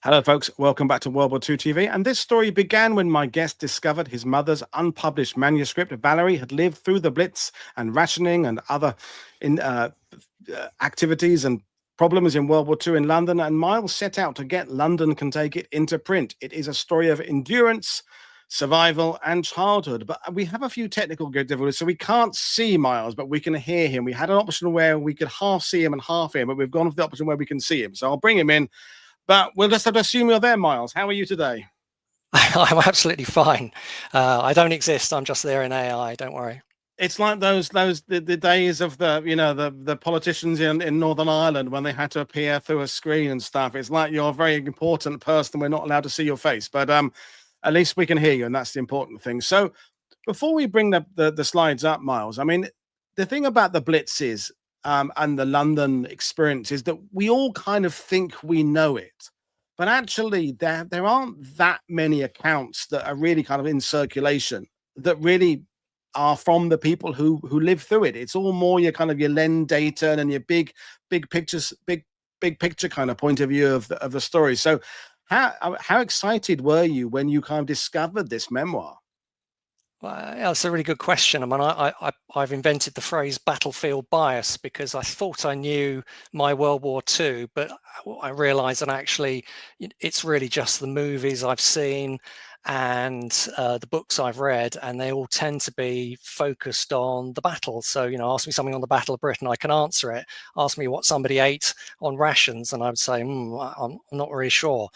Hello, folks. Welcome back to World War II TV. And this story began when my guest discovered his mother's unpublished manuscript. Valerie had lived through the Blitz and rationing and other activities and problems in World War II in London. And Miles set out to get London Can Take It into print. It is a story of endurance, survival, and childhood. But we have a few technical difficulties, so we can't see Miles, but we can hear him. We had an option where we could half see him and half hear him, but we've gone for the option where we can see him. So I'll bring him in. But we'll just have to assume you're there, Miles. How are you today? I'm absolutely fine. I don't exist. I'm just there in AI. Don't worry. It's like the days of the politicians in Northern Ireland when they had to appear through a screen and stuff. It's like you're a very important person. We're not allowed to see your face, but at least we can hear you, and that's the important thing. So before we bring the slides up, Miles, I mean, the thing about the Blitz is and the London experience is that we all kind of think we know it, but actually there aren't that many accounts that are really kind of in circulation that really are from the people who live through it. It's all more your kind of your Len Dayton and your big pictures, big picture kind of point of view of the story. So how excited were you when you kind of discovered this memoir? Well, that's a really good question. I mean, I've invented the phrase battlefield bias because I thought I knew my World War II, but I realized that actually it's really just the movies I've seen and the books I've read, and they all tend to be focused on the battle. So, ask me something on the Battle of Britain, I can answer it. Ask me what somebody ate on rations, and I would say, I'm not really sure.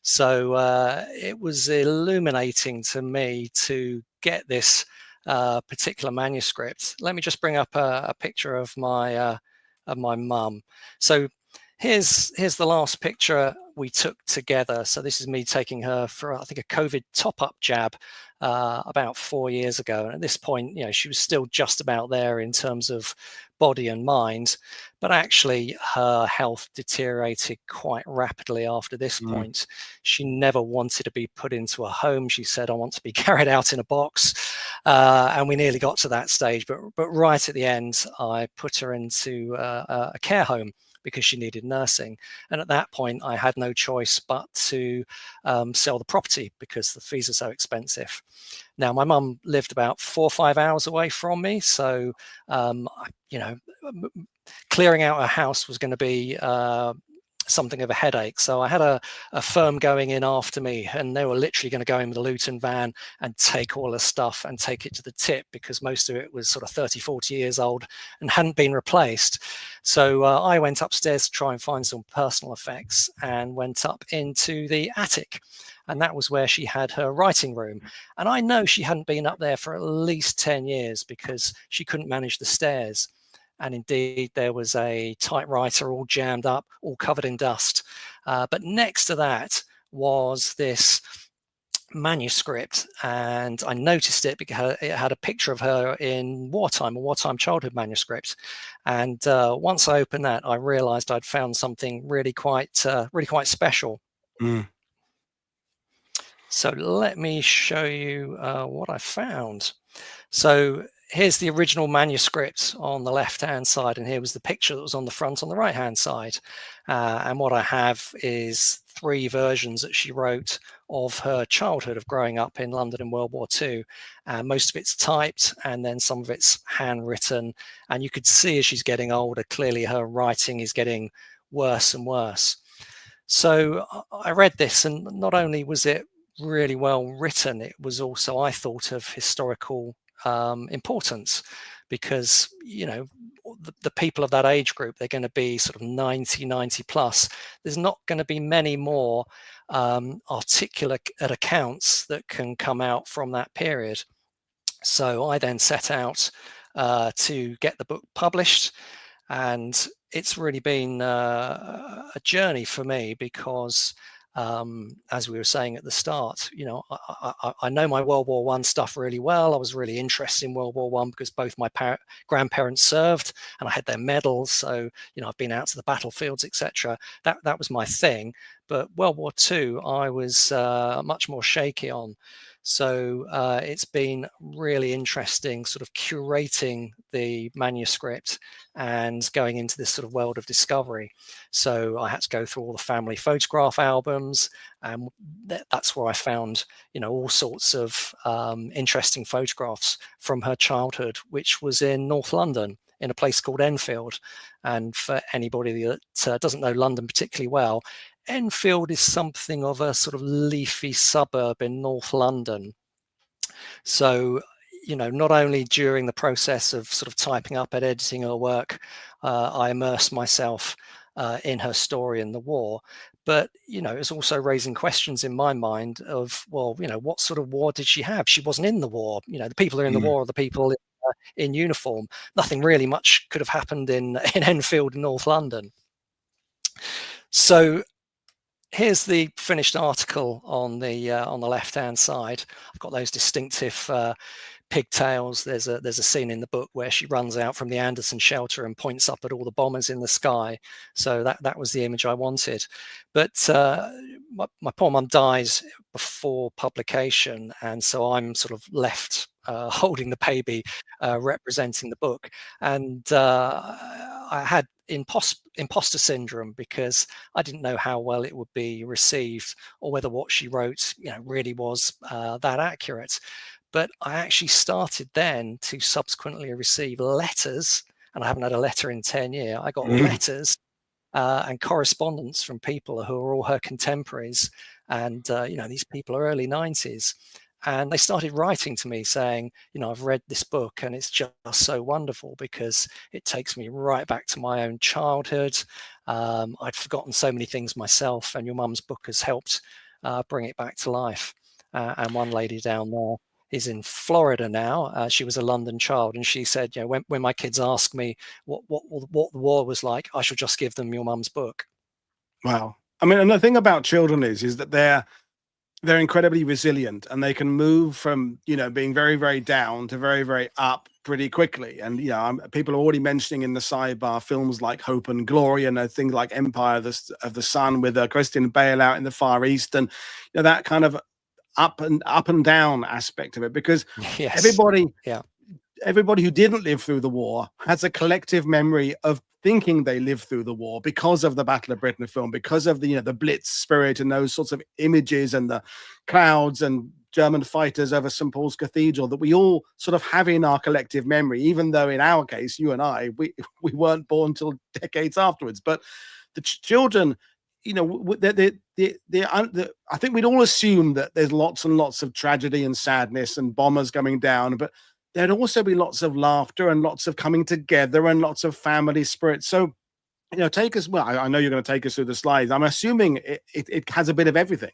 So it was illuminating to me to get this particular manuscript. Let me just bring up a picture of my mum. So here's the last picture we took together. So this is me taking her for, I think, a COVID top-up jab about 4 years ago. And at this point, she was still just about there in terms of body and mind, but actually her health deteriorated quite rapidly after this point. She never wanted to be put into a home. She said, I want to be carried out in a box. And we nearly got to that stage, but right at the end, I put her into a care home because she needed nursing. And at that point, I had no choice but to sell the property because the fees are so expensive. Now, my mum lived about 4 or 5 hours away from me. So, clearing out a house was going to be something of a headache. So I had a firm going in after me, and they were literally going to go in with a Luton van and take all the stuff and take it to the tip because most of it was sort of 30, 40 years old and hadn't been replaced. So I went upstairs to try and find some personal effects and went up into the attic. And that was where she had her writing room. And I know she hadn't been up there for at least 10 years because she couldn't manage the stairs. And indeed, there was a typewriter all jammed up, all covered in dust. But next to that was this manuscript, and I noticed it because it had a picture of her in wartime, a wartime childhood manuscript. And once I opened that, I realized I'd found something really quite special. So let me show you what I found. So here's the original manuscript on the left-hand side, and here was the picture that was on the front on the right-hand side. And what I have is 3 versions that she wrote of her childhood, of growing up in London in World War II. Most of it's typed, and then some of it's handwritten. And you could see as she's getting older, clearly her writing is getting worse and worse. So I read this, and not only was it really well written, it was also, I thought, of historical importance, because the people of that age group, they're going to be sort of 90 plus. There's not going to be many more articulate accounts that can come out from that period. So I then set out to get the book published, and it's really been a journey for me because as we were saying at the start, I know my World War I stuff really well. I was really interested in World War I because both my grandparents served and I had their medals. So, I've been out to the battlefields, etc. That was my thing. But World War II, I was much more shaky on. So it's been really interesting sort of curating the manuscript and going into this sort of world of discovery. So I had to go through all the family photograph albums, and that's where I found, all sorts of interesting photographs from her childhood, which was in North London, in a place called Enfield. And for anybody that doesn't know London particularly well, Enfield is something of a sort of leafy suburb in North London. So, not only during the process of sort of typing up and editing her work, I immersed myself in her story and the war, but, it's also raising questions in my mind of, well, what sort of war did she have? She wasn't in the war. The people who are in the war are the people in uniform. Nothing really much could have happened in Enfield, North London. So here's the finished article on the left-hand side. I've got those distinctive pigtails. There's a scene in the book where she runs out from the Anderson shelter and points up at all the bombers in the sky. So that was the image I wanted. But my poor mum dies before publication, and so I'm sort of left holding the baby, representing the book. And I had imposter syndrome because I didn't know how well it would be received, or whether what she wrote, really was that accurate. But I actually started then to subsequently receive letters, and I haven't had a letter in 10 years. I got letters and correspondence from people who are all her contemporaries. And, these people are early 90s. And they started writing to me saying, I've read this book and it's just so wonderful because it takes me right back to my own childhood. I'd forgotten so many things myself, and your mum's book has helped bring it back to life. And one lady down there is in Florida now. She was a London child, and she said, when my kids ask me what the war was like, I shall just give them your mum's book. Wow. I mean, and the thing about children is that they're incredibly resilient, and they can move from, being very, very down to very, very up pretty quickly. And, people are already mentioning in the sidebar films like Hope and Glory, and things like Empire of the Sun with Christian Bale out in the Far East, and that kind of up and down aspect of it, because yes. everybody who didn't live through the war has a collective memory of thinking they lived through the war because of the Battle of Britain film, because of the Blitz spirit and those sorts of images and the clouds and German fighters over St. Paul's Cathedral that we all sort of have in our collective memory, even though in our case, you and I, we weren't born till decades afterwards. But the children, I think we'd all assume that there's lots and lots of tragedy and sadness and bombers coming down, but there'd also be lots of laughter and lots of coming together and lots of family spirit. So, take us, well, I know you're going to take us through the slides. I'm assuming it has a bit of everything.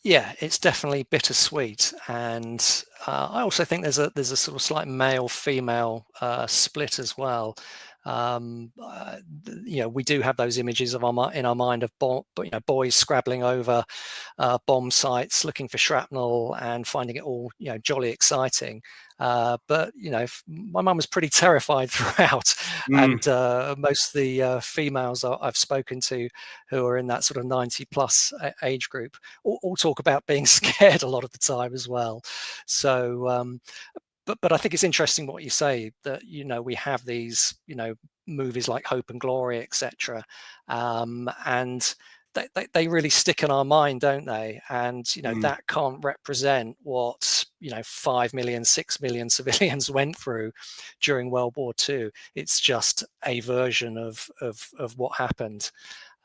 Yeah, it's definitely bittersweet. And I also think there's a sort of slight male-female split as well. We do have those images in our mind of boys scrabbling over bomb sites, looking for shrapnel and finding it all jolly exciting. But my mum was pretty terrified throughout, and most of the females I've spoken to who are in that sort of 90+ age group all talk about being scared a lot of the time as well. So but I think it's interesting what you say, that we have these movies like Hope and Glory, etc., and they really stick in our mind, don't they? And that can't represent what 5 million, 6 million civilians went through during World War II. It's just a version of what happened.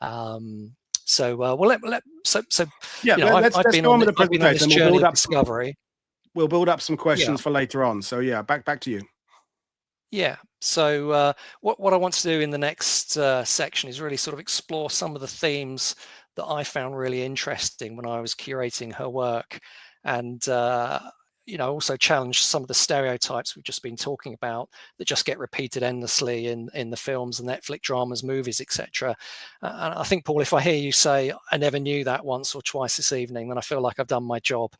So let's go on with the presentation. We'll build up discovery. We'll build up some questions for later on. So yeah, back to you. Yeah. So what I want to do in the next section is really sort of explore some of the themes that I found really interesting when I was curating her work, and also challenge some of the stereotypes we've just been talking about that just get repeated endlessly in the films and Netflix dramas, movies, etc. And I think, Paul, if I hear you say I never knew that once or twice this evening, then I feel like I've done my job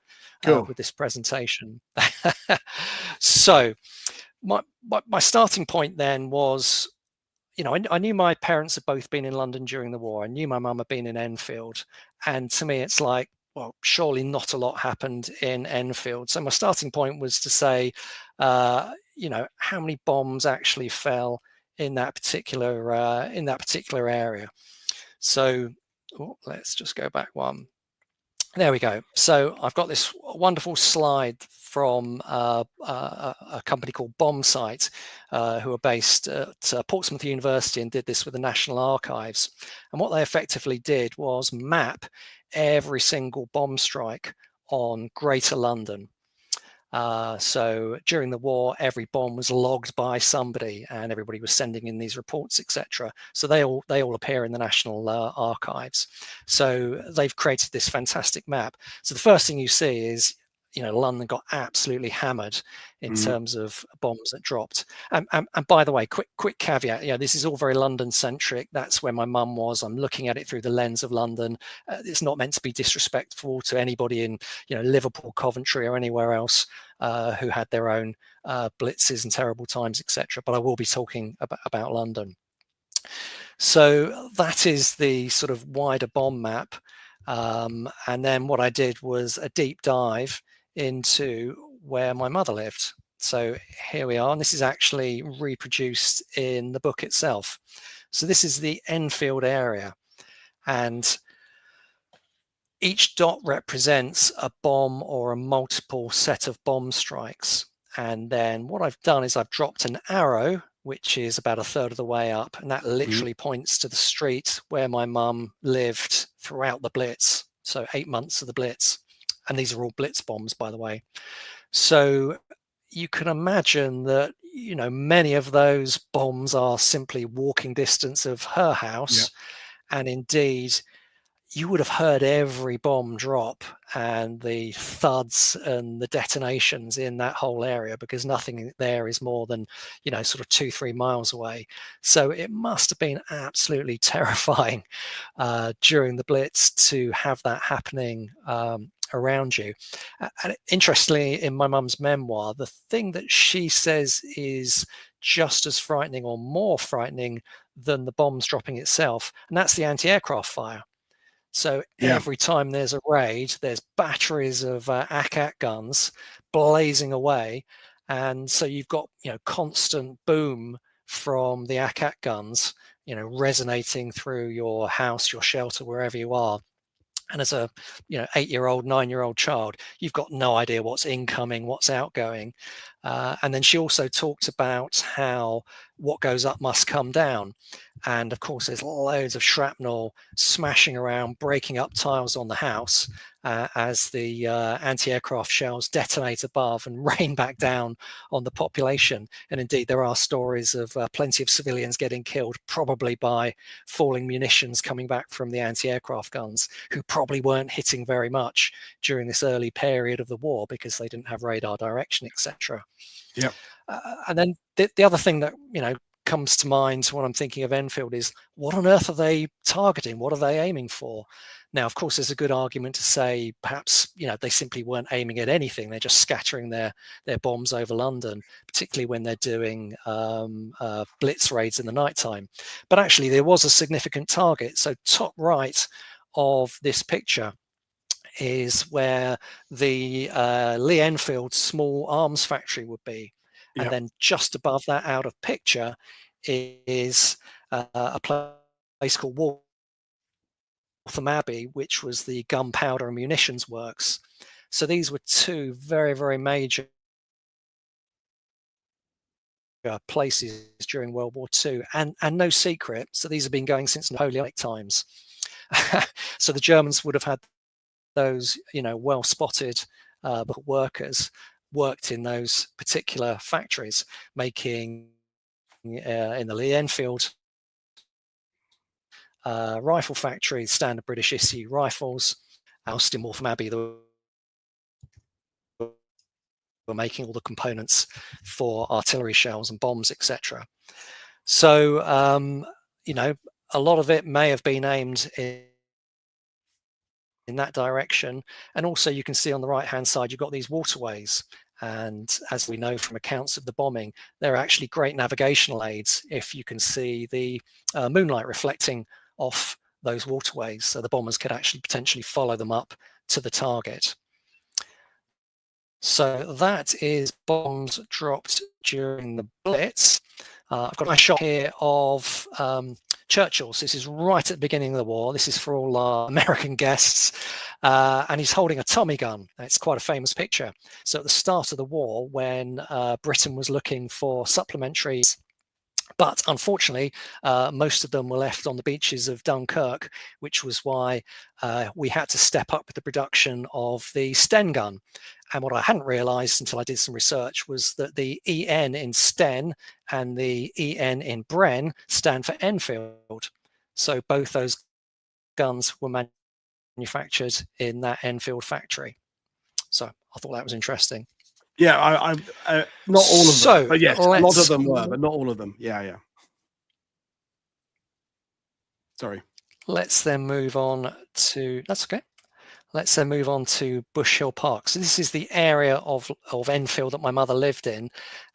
with this presentation. So my starting point then was, I knew my parents had both been in London during the war. I knew my mum had been in Enfield. And to me, it's like, well, surely not a lot happened in Enfield. So my starting point was to say, you know, how many bombs actually fell in that particular area. So let's just go back one. There we go. So I've got this wonderful slide from a company called Bombsight, who are based at Portsmouth University and did this with the National Archives. And what they effectively did was map every single bomb strike on Greater London. So during the war, every bomb was logged by somebody, and everybody was sending in these reports, etc. So they all appear in the National Archives. So they've created this fantastic map. So the first thing you see is, you know, London got absolutely hammered in terms of bombs that dropped. And by the way, quick caveat, you know, this is all very London centric. That's where my mum was. I'm looking at it through the lens of London. It's not meant to be disrespectful to anybody in, you know, Liverpool, Coventry, or anywhere else who had their own blitzes and terrible times, etc. But I will be talking about London. So that is the sort of wider bomb map. And then what I did was a deep dive into where my mother lived. So here we are, and this is actually reproduced in the book itself. So this is the Enfield area, and each dot represents a bomb or a multiple set of bomb strikes. And then what I've done is I've dropped an arrow, which is about a third of the way up, and that literally points to the street where my mum lived throughout the Blitz. So 8 months of the Blitz. And these are all Blitz bombs, by the way. So you can imagine that, you know, many of those bombs are simply walking distance of her house. Yeah. And indeed, you would have heard every bomb drop and the thuds and the detonations in that whole area, because nothing there is more than, you know, sort of 2-3 miles away. So it must have been absolutely terrifying during the Blitz to have that happening around you. And interestingly, in my mum's memoir, the thing that she says is just as frightening or more frightening than the bombs dropping itself, and that's the anti-aircraft fire. So every time there's a raid, there's batteries of ACAT guns blazing away. And so you've got, you know, constant boom from the ACAT guns, you know, resonating through your house, your shelter, wherever you are. And as a, you know, 8-year-old, 9-year-old child, you've got no idea what's incoming, what's outgoing. And then she also talked about how what goes up must come down. And of course, there's loads of shrapnel smashing around, breaking up tiles on the house as the anti-aircraft shells detonate above and rain back down on the population. And indeed, there are stories of plenty of civilians getting killed, probably by falling munitions coming back from the anti-aircraft guns, who probably weren't hitting very much during this early period of the war because they didn't have radar direction, etc. Yeah. And then the other thing that, you know, comes to mind when I'm thinking of Enfield is, what on earth are they targeting? What are they aiming for? Now, of course, there's a good argument to say perhaps, you know, they simply weren't aiming at anything. They're just scattering their bombs over London, particularly when they're doing blitz raids in the nighttime. But actually, there was a significant target. So top right of this picture is where the Lee Enfield small arms factory would be. And then just above that, out of picture, is a place called Waltham Abbey, which was the gunpowder and munitions works. So these were two very, very major places during World War II, and no secret. So these have been going since Napoleonic times. So the Germans would have had those, you know, well spotted workers worked in those particular factories, making in the Lee Enfield rifle factory, standard British issue rifles. Out in Waltham Abbey, they were making all the components for artillery shells and bombs, etc. So, you know, a lot of it may have been aimed in that direction. And also you can see on the right hand side, you've got these waterways. And as we know from accounts of the bombing, they're actually great navigational aids if you can see the moonlight reflecting off those waterways, so the bombers could actually potentially follow them up to the target. So that is bombs dropped during the Blitz. I've got a shot here of Churchill's. This is right at the beginning of the war. This is for all our American guests. And he's holding a Tommy gun. It's quite a famous picture. So at the start of the war, when Britain was looking for supplementary, but unfortunately, most of them were left on the beaches of Dunkirk, which was why we had to step up with the production of the Sten gun. And what I hadn't realised until I did some research was that the EN in Sten and the EN in Bren stand for Enfield. So both those guns were manufactured in that Enfield factory. So I thought that was interesting. Yeah, I not all of them, but yes, a lot of them were, but not all of them. Yeah. Sorry. Let's then move on to, that's okay. Let's then move on to Bush Hill Park. So this is the area of Enfield that my mother lived in.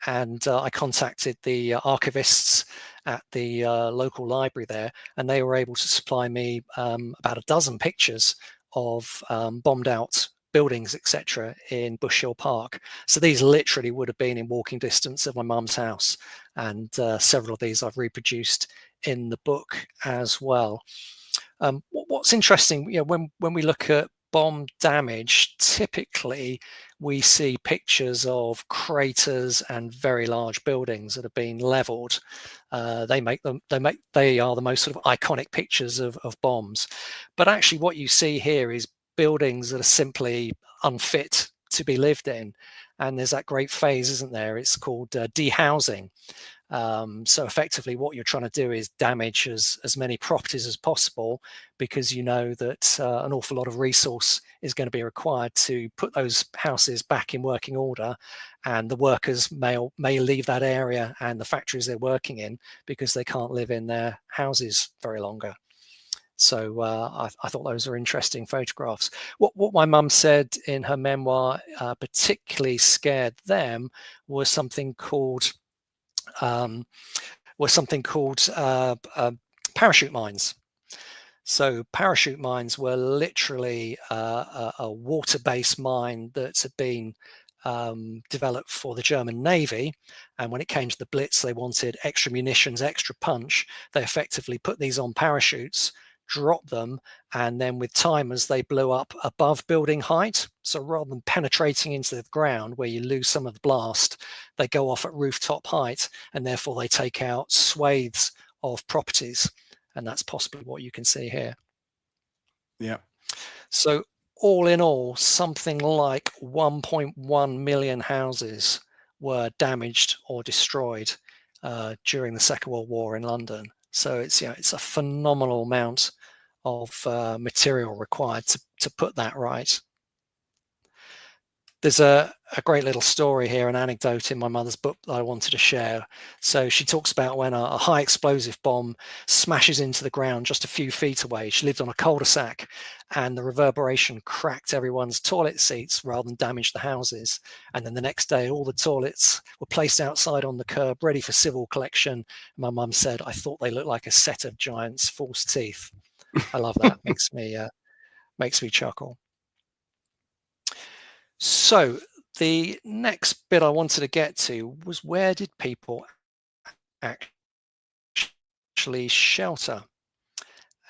And I contacted the archivists at the local library there, and they were able to supply me about a dozen pictures of bombed out buildings, etc., in Bush Hill Park. So these literally would have been in walking distance of my mum's house. And several of these I've reproduced in the book as well. What's interesting, when we look at bomb damage, typically we see pictures of craters and very large buildings that have been leveled. They are the most sort of iconic pictures of bombs. But actually what you see here is buildings that are simply unfit to be lived in. And there's that great phase, isn't there? It's called dehousing. So effectively what you're trying to do is damage as many properties as possible, because you know that an awful lot of resource is going to be required to put those houses back in working order, and the workers may leave that area and the factories they're working in because they can't live in their houses very longer. So I thought those are interesting photographs. What my mum said in her memoir particularly scared them was something called parachute mines. So parachute mines were literally a water-based mine that had been developed for the German Navy. And when it came to the Blitz, they wanted extra munitions, extra punch. They effectively put these on parachutes, dropped them, and then with timers, they blew up above building height. So rather than penetrating into the ground where you lose some of the blast, they go off at rooftop height, and therefore they take out swathes of properties. And that's possibly what you can see here. Yeah. So all in all, something like 1.1 million houses were damaged or destroyed during the Second World War in London. So it's a phenomenal amount of material required to put that right. There's a great little story here, an anecdote in my mother's book that I wanted to share. So she talks about when a high explosive bomb smashes into the ground just a few feet away. She lived on a cul-de-sac, and the reverberation cracked everyone's toilet seats rather than damage the houses. And then the next day, all the toilets were placed outside on the curb, ready for civil collection. My mum said, "I thought they looked like a set of giants' false teeth." I love that. makes me chuckle. So the next bit I wanted to get to was, where did people actually shelter?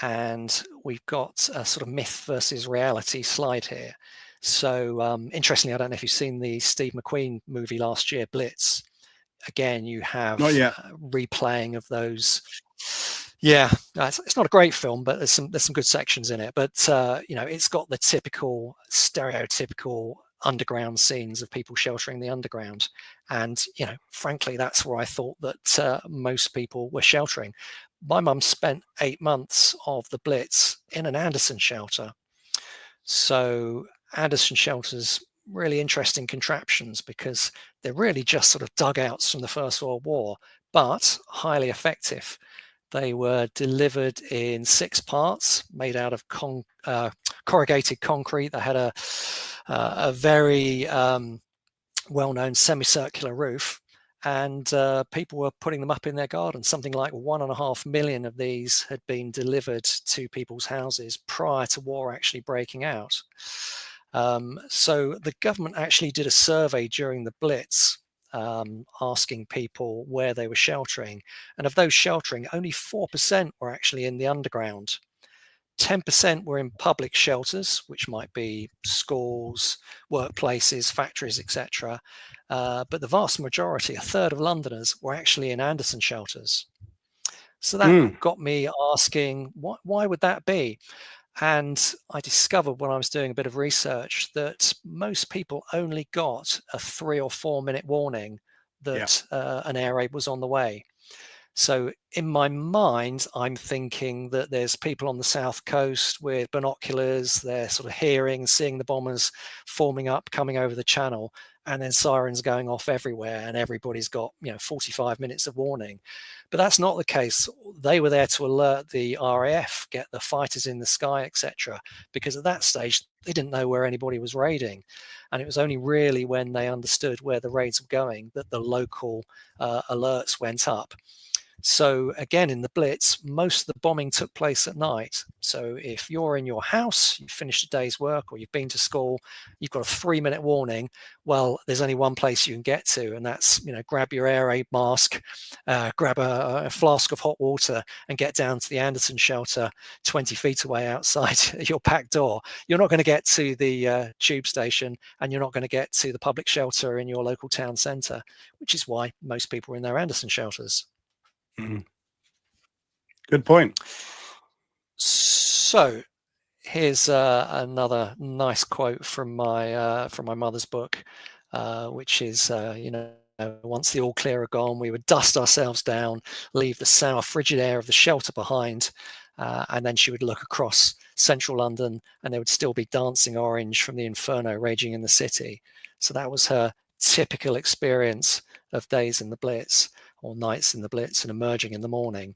And we've got a sort of myth versus reality slide here. So interestingly, I don't know if you've seen the Steve McQueen movie last year, Blitz. Again, you have replaying of those. Yeah, it's not a great film, but there's some good sections in it. But it's got the typical stereotypical underground scenes of people sheltering the underground, and frankly, that's where I thought that most people were sheltering. My mum spent 8 months of the Blitz in an Anderson shelter. So Anderson shelters, really interesting contraptions, because they're really just sort of dugouts from the First World War, but highly effective. They were delivered in 6 parts, made out of corrugated concrete. They had a very well-known semicircular roof, and people were putting them up in their gardens. Something like 1.5 million of these had been delivered to people's houses prior to war actually breaking out. So the government actually did a survey during the Blitz, asking people where they were sheltering. And of those sheltering, only 4% were actually in the underground. 10% were in public shelters, which might be schools, workplaces, factories, etc. But the vast majority, a third of Londoners, were actually in Anderson shelters. So that got me asking, why would that be? And I discovered when I was doing a bit of research that most people only got a 3 or 4 minute warning that an air raid was on the way. So in my mind, I'm thinking that there's people on the south coast with binoculars, they're sort of hearing, seeing the bombers forming up, coming over the channel, and then sirens going off everywhere, and everybody's got 45 minutes of warning. But that's not the case. They were there to alert the RAF, get the fighters in the sky, etc. Because at that stage, they didn't know where anybody was raiding. And it was only really when they understood where the raids were going that the local alerts went up. So again, in the Blitz, most of the bombing took place at night. So if you're in your house, you've finished a day's work, or you've been to school, you've got a 3-minute warning. Well, there's only one place you can get to, and that's, grab your air raid mask, grab a flask of hot water, and get down to the Anderson shelter 20 feet away outside your back door. You're not going to get to the tube station, and you're not going to get to the public shelter in your local town centre, which is why most people are in their Anderson shelters. Good point. So here's another nice quote from my mother's book, which is, once the all clear are gone, we would dust ourselves down, leave the sour, frigid air of the shelter behind, and then she would look across central London, and there would still be dancing orange from the inferno raging in the city. So that was her typical experience of days in the Blitz, or nights in the Blitz, and emerging in the morning.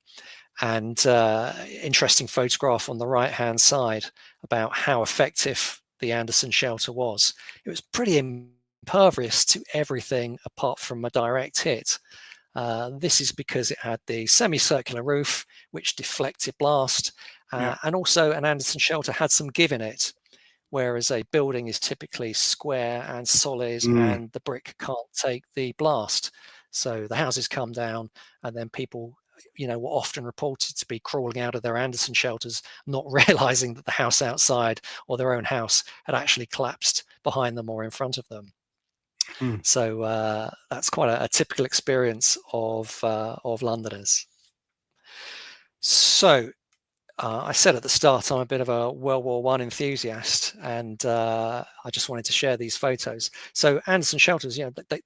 And interesting photograph on the right-hand side about how effective the Anderson shelter was. It was pretty impervious to everything apart from a direct hit. This is because it had the semicircular roof, which deflected blast, and also an Anderson shelter had some give in it, whereas a building is typically square and solid, and the brick can't take the blast. So the houses come down, and then people, were often reported to be crawling out of their Anderson shelters, not realizing that the house outside or their own house had actually collapsed behind them or in front of them. So that's quite a typical experience of Londoners. So I said at the start, I'm a bit of a World War I enthusiast, and I just wanted to share these photos. So Anderson shelters,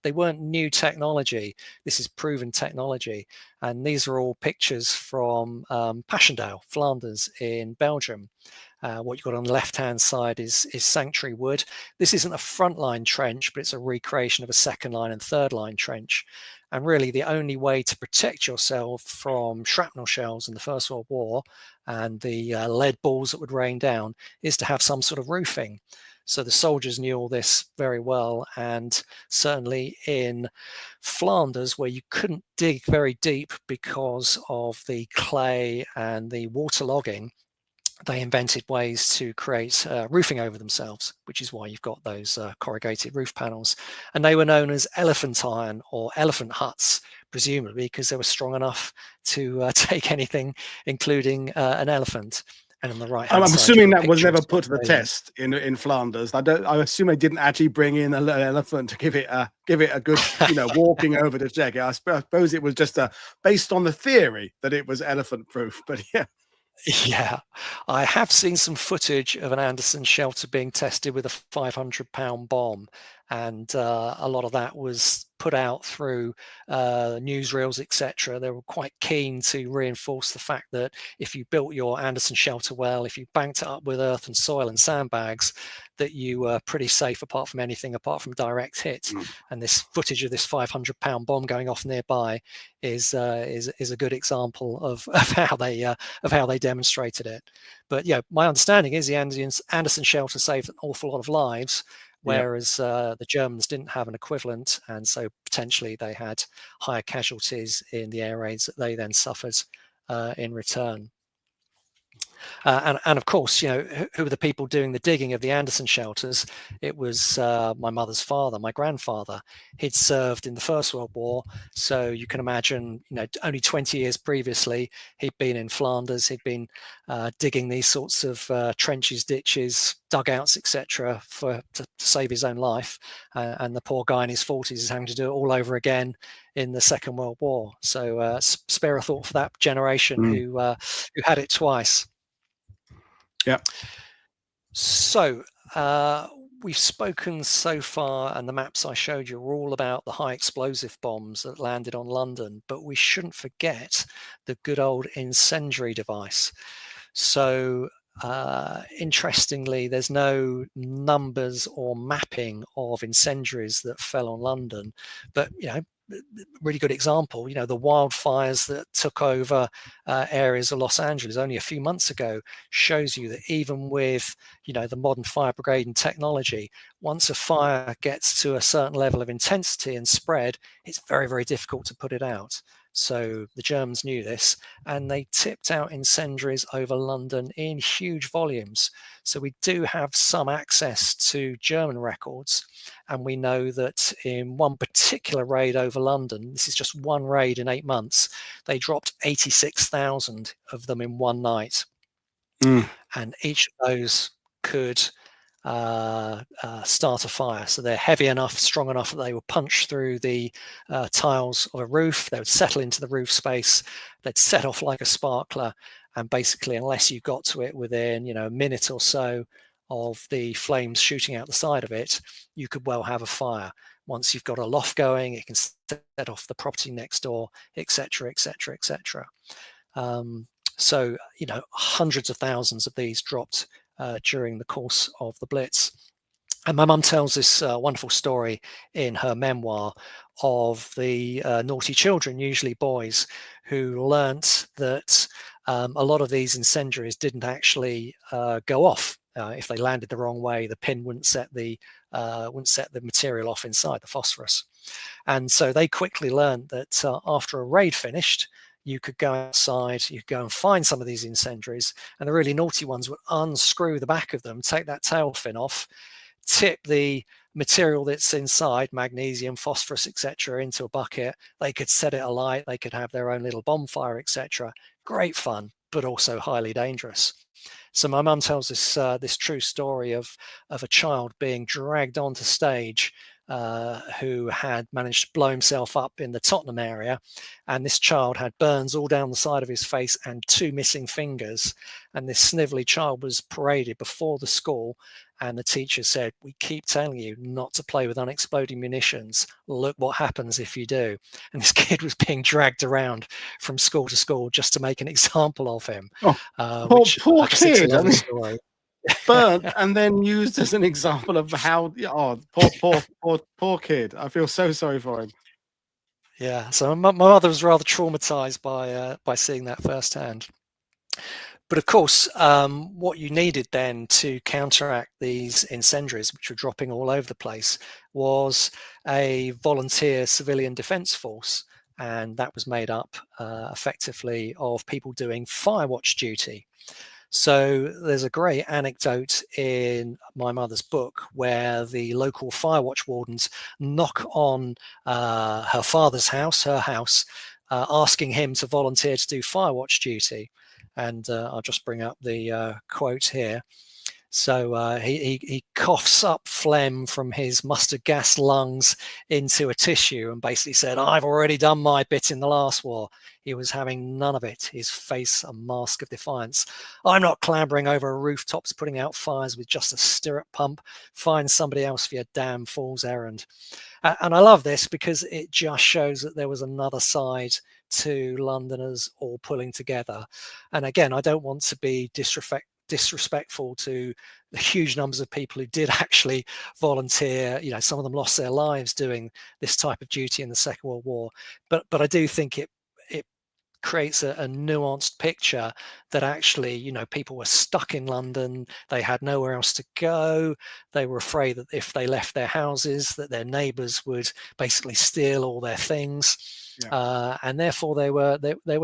they weren't new technology. This is proven technology. And these are all pictures from Passchendaele, Flanders in Belgium. What you've got on the left-hand side is Sanctuary Wood. This isn't a frontline trench, but it's a recreation of a second line and third line trench. And really the only way to protect yourself from shrapnel shells in the First World War and the lead balls that would rain down is to have some sort of roofing. So the soldiers knew all this very well, and certainly in Flanders, where you couldn't dig very deep because of the clay and the waterlogging, they invented ways to create roofing over themselves, which is why you've got those corrugated roof panels. And they were known as elephant iron or elephant huts, presumably because they were strong enough to take anything, including an elephant. And on the right hand I'm side, assuming that was never put to the test in Flanders. I assume they didn't actually bring in an elephant to give it a good walking over to check it. I suppose it was just based on the theory that it was elephant proof. But yeah. Yeah, I have seen some footage of an Anderson shelter being tested with a 500-pound bomb, and a lot of that was put out through newsreels, etc. They were quite keen to reinforce the fact that if you built your Anderson shelter well, if you banked it up with earth and soil and sandbags, that you were pretty safe apart from direct hit. And this footage of this 500-pound bomb going off nearby is a good example of how they demonstrated it. But yeah, my understanding is the Anderson shelter saved an awful lot of lives. whereas the Germans didn't have an equivalent, and so potentially they had higher casualties in the air raids that they then suffered in return. And of course, who were the people doing the digging of the Anderson shelters? It was my mother's father, my grandfather. He'd served in the First World War, so you can imagine, only 20 years previously, he'd been in Flanders. He'd been digging these sorts of trenches, ditches, dugouts, etc., to save his own life. And the poor guy in his 40s is having to do it all over again in the Second World War. So spare a thought for that generation who had it twice. Yeah. So we've spoken so far, and the maps I showed you are all about the high explosive bombs that landed on London, but we shouldn't forget the good old incendiary device. So interestingly, there's no numbers or mapping of incendiaries that fell on London, but really good example, the wildfires that took over areas of Los Angeles only a few months ago shows you that even with the modern fire brigade and technology, once a fire gets to a certain level of intensity and spread, it's very, very difficult to put it out. So the Germans knew this, and they tipped out incendiaries over London in huge volumes. So we do have some access to German records, and we know that in one particular raid over London, this is just one raid in 8 months, they dropped 86,000 of them in one night. And each of those could start a fire. So they're heavy enough, strong enough that they would punch through the tiles of a roof. They would settle into the roof space. They'd set off like a sparkler. And basically, unless you got to it within, a minute or so of the flames shooting out the side of it, you could well have a fire. Once you've got a loft going, it can set off the property next door, etc., etc., etc. So, hundreds of thousands of these dropped during the course of the Blitz. And my mum tells this wonderful story in her memoir of the naughty children, usually boys, who learnt that a lot of these incendiaries didn't actually go off. If they landed the wrong way, the pin wouldn't set the material off inside, the phosphorus. And so they quickly learned that after a raid finished, you could go outside, you could go and find some of these incendiaries, and the really naughty ones would unscrew the back of them, take that tail fin off, tip the material that's inside, magnesium, phosphorus, etc., into a bucket. They could set it alight, they could have their own little bonfire, etc. Great fun, but also highly dangerous. So my mum tells this true story of a child being dragged onto stage who had managed to blow himself up in the Tottenham area, and this child had burns all down the side of his face and 2 missing fingers, and this snivelly child was paraded before the school, and the teacher said, "We keep telling you not to play with unexploding munitions. Look what happens if you do." And this kid was being dragged around from school to school just to make an example of him. Poor kid. I mean, story. Burnt and then used as an example of how poor kid. I feel so sorry for him. Yeah, so my mother was rather traumatized by seeing that firsthand. But of course, what you needed then to counteract these incendiaries, which were dropping all over the place, was a volunteer civilian defence force, and that was made up effectively of people doing firewatch duty. So there's a great anecdote in my mother's book where the local firewatch wardens knock on her father's house, her house, asking him to volunteer to do firewatch duty. And I'll just bring up the quote here. So he coughs up phlegm from his mustard gas lungs into a tissue and basically said, "I've already done my bit in the last war." He was having none of it, his face a mask of defiance. "I'm not clambering over rooftops, putting out fires with just a stirrup pump. Find somebody else for your damn fool's errand." And I love this because it just shows that there was another side to Londoners all pulling together. And again, I don't want to be disrespectful to the huge numbers of people who did actually volunteer. Some of them lost their lives doing this type of duty in the Second World War, but I do think it creates a nuanced picture that actually, you know, people were stuck in London. They had nowhere else to go. They were afraid that if they left their houses, that their neighbours would basically steal all their things. And therefore they were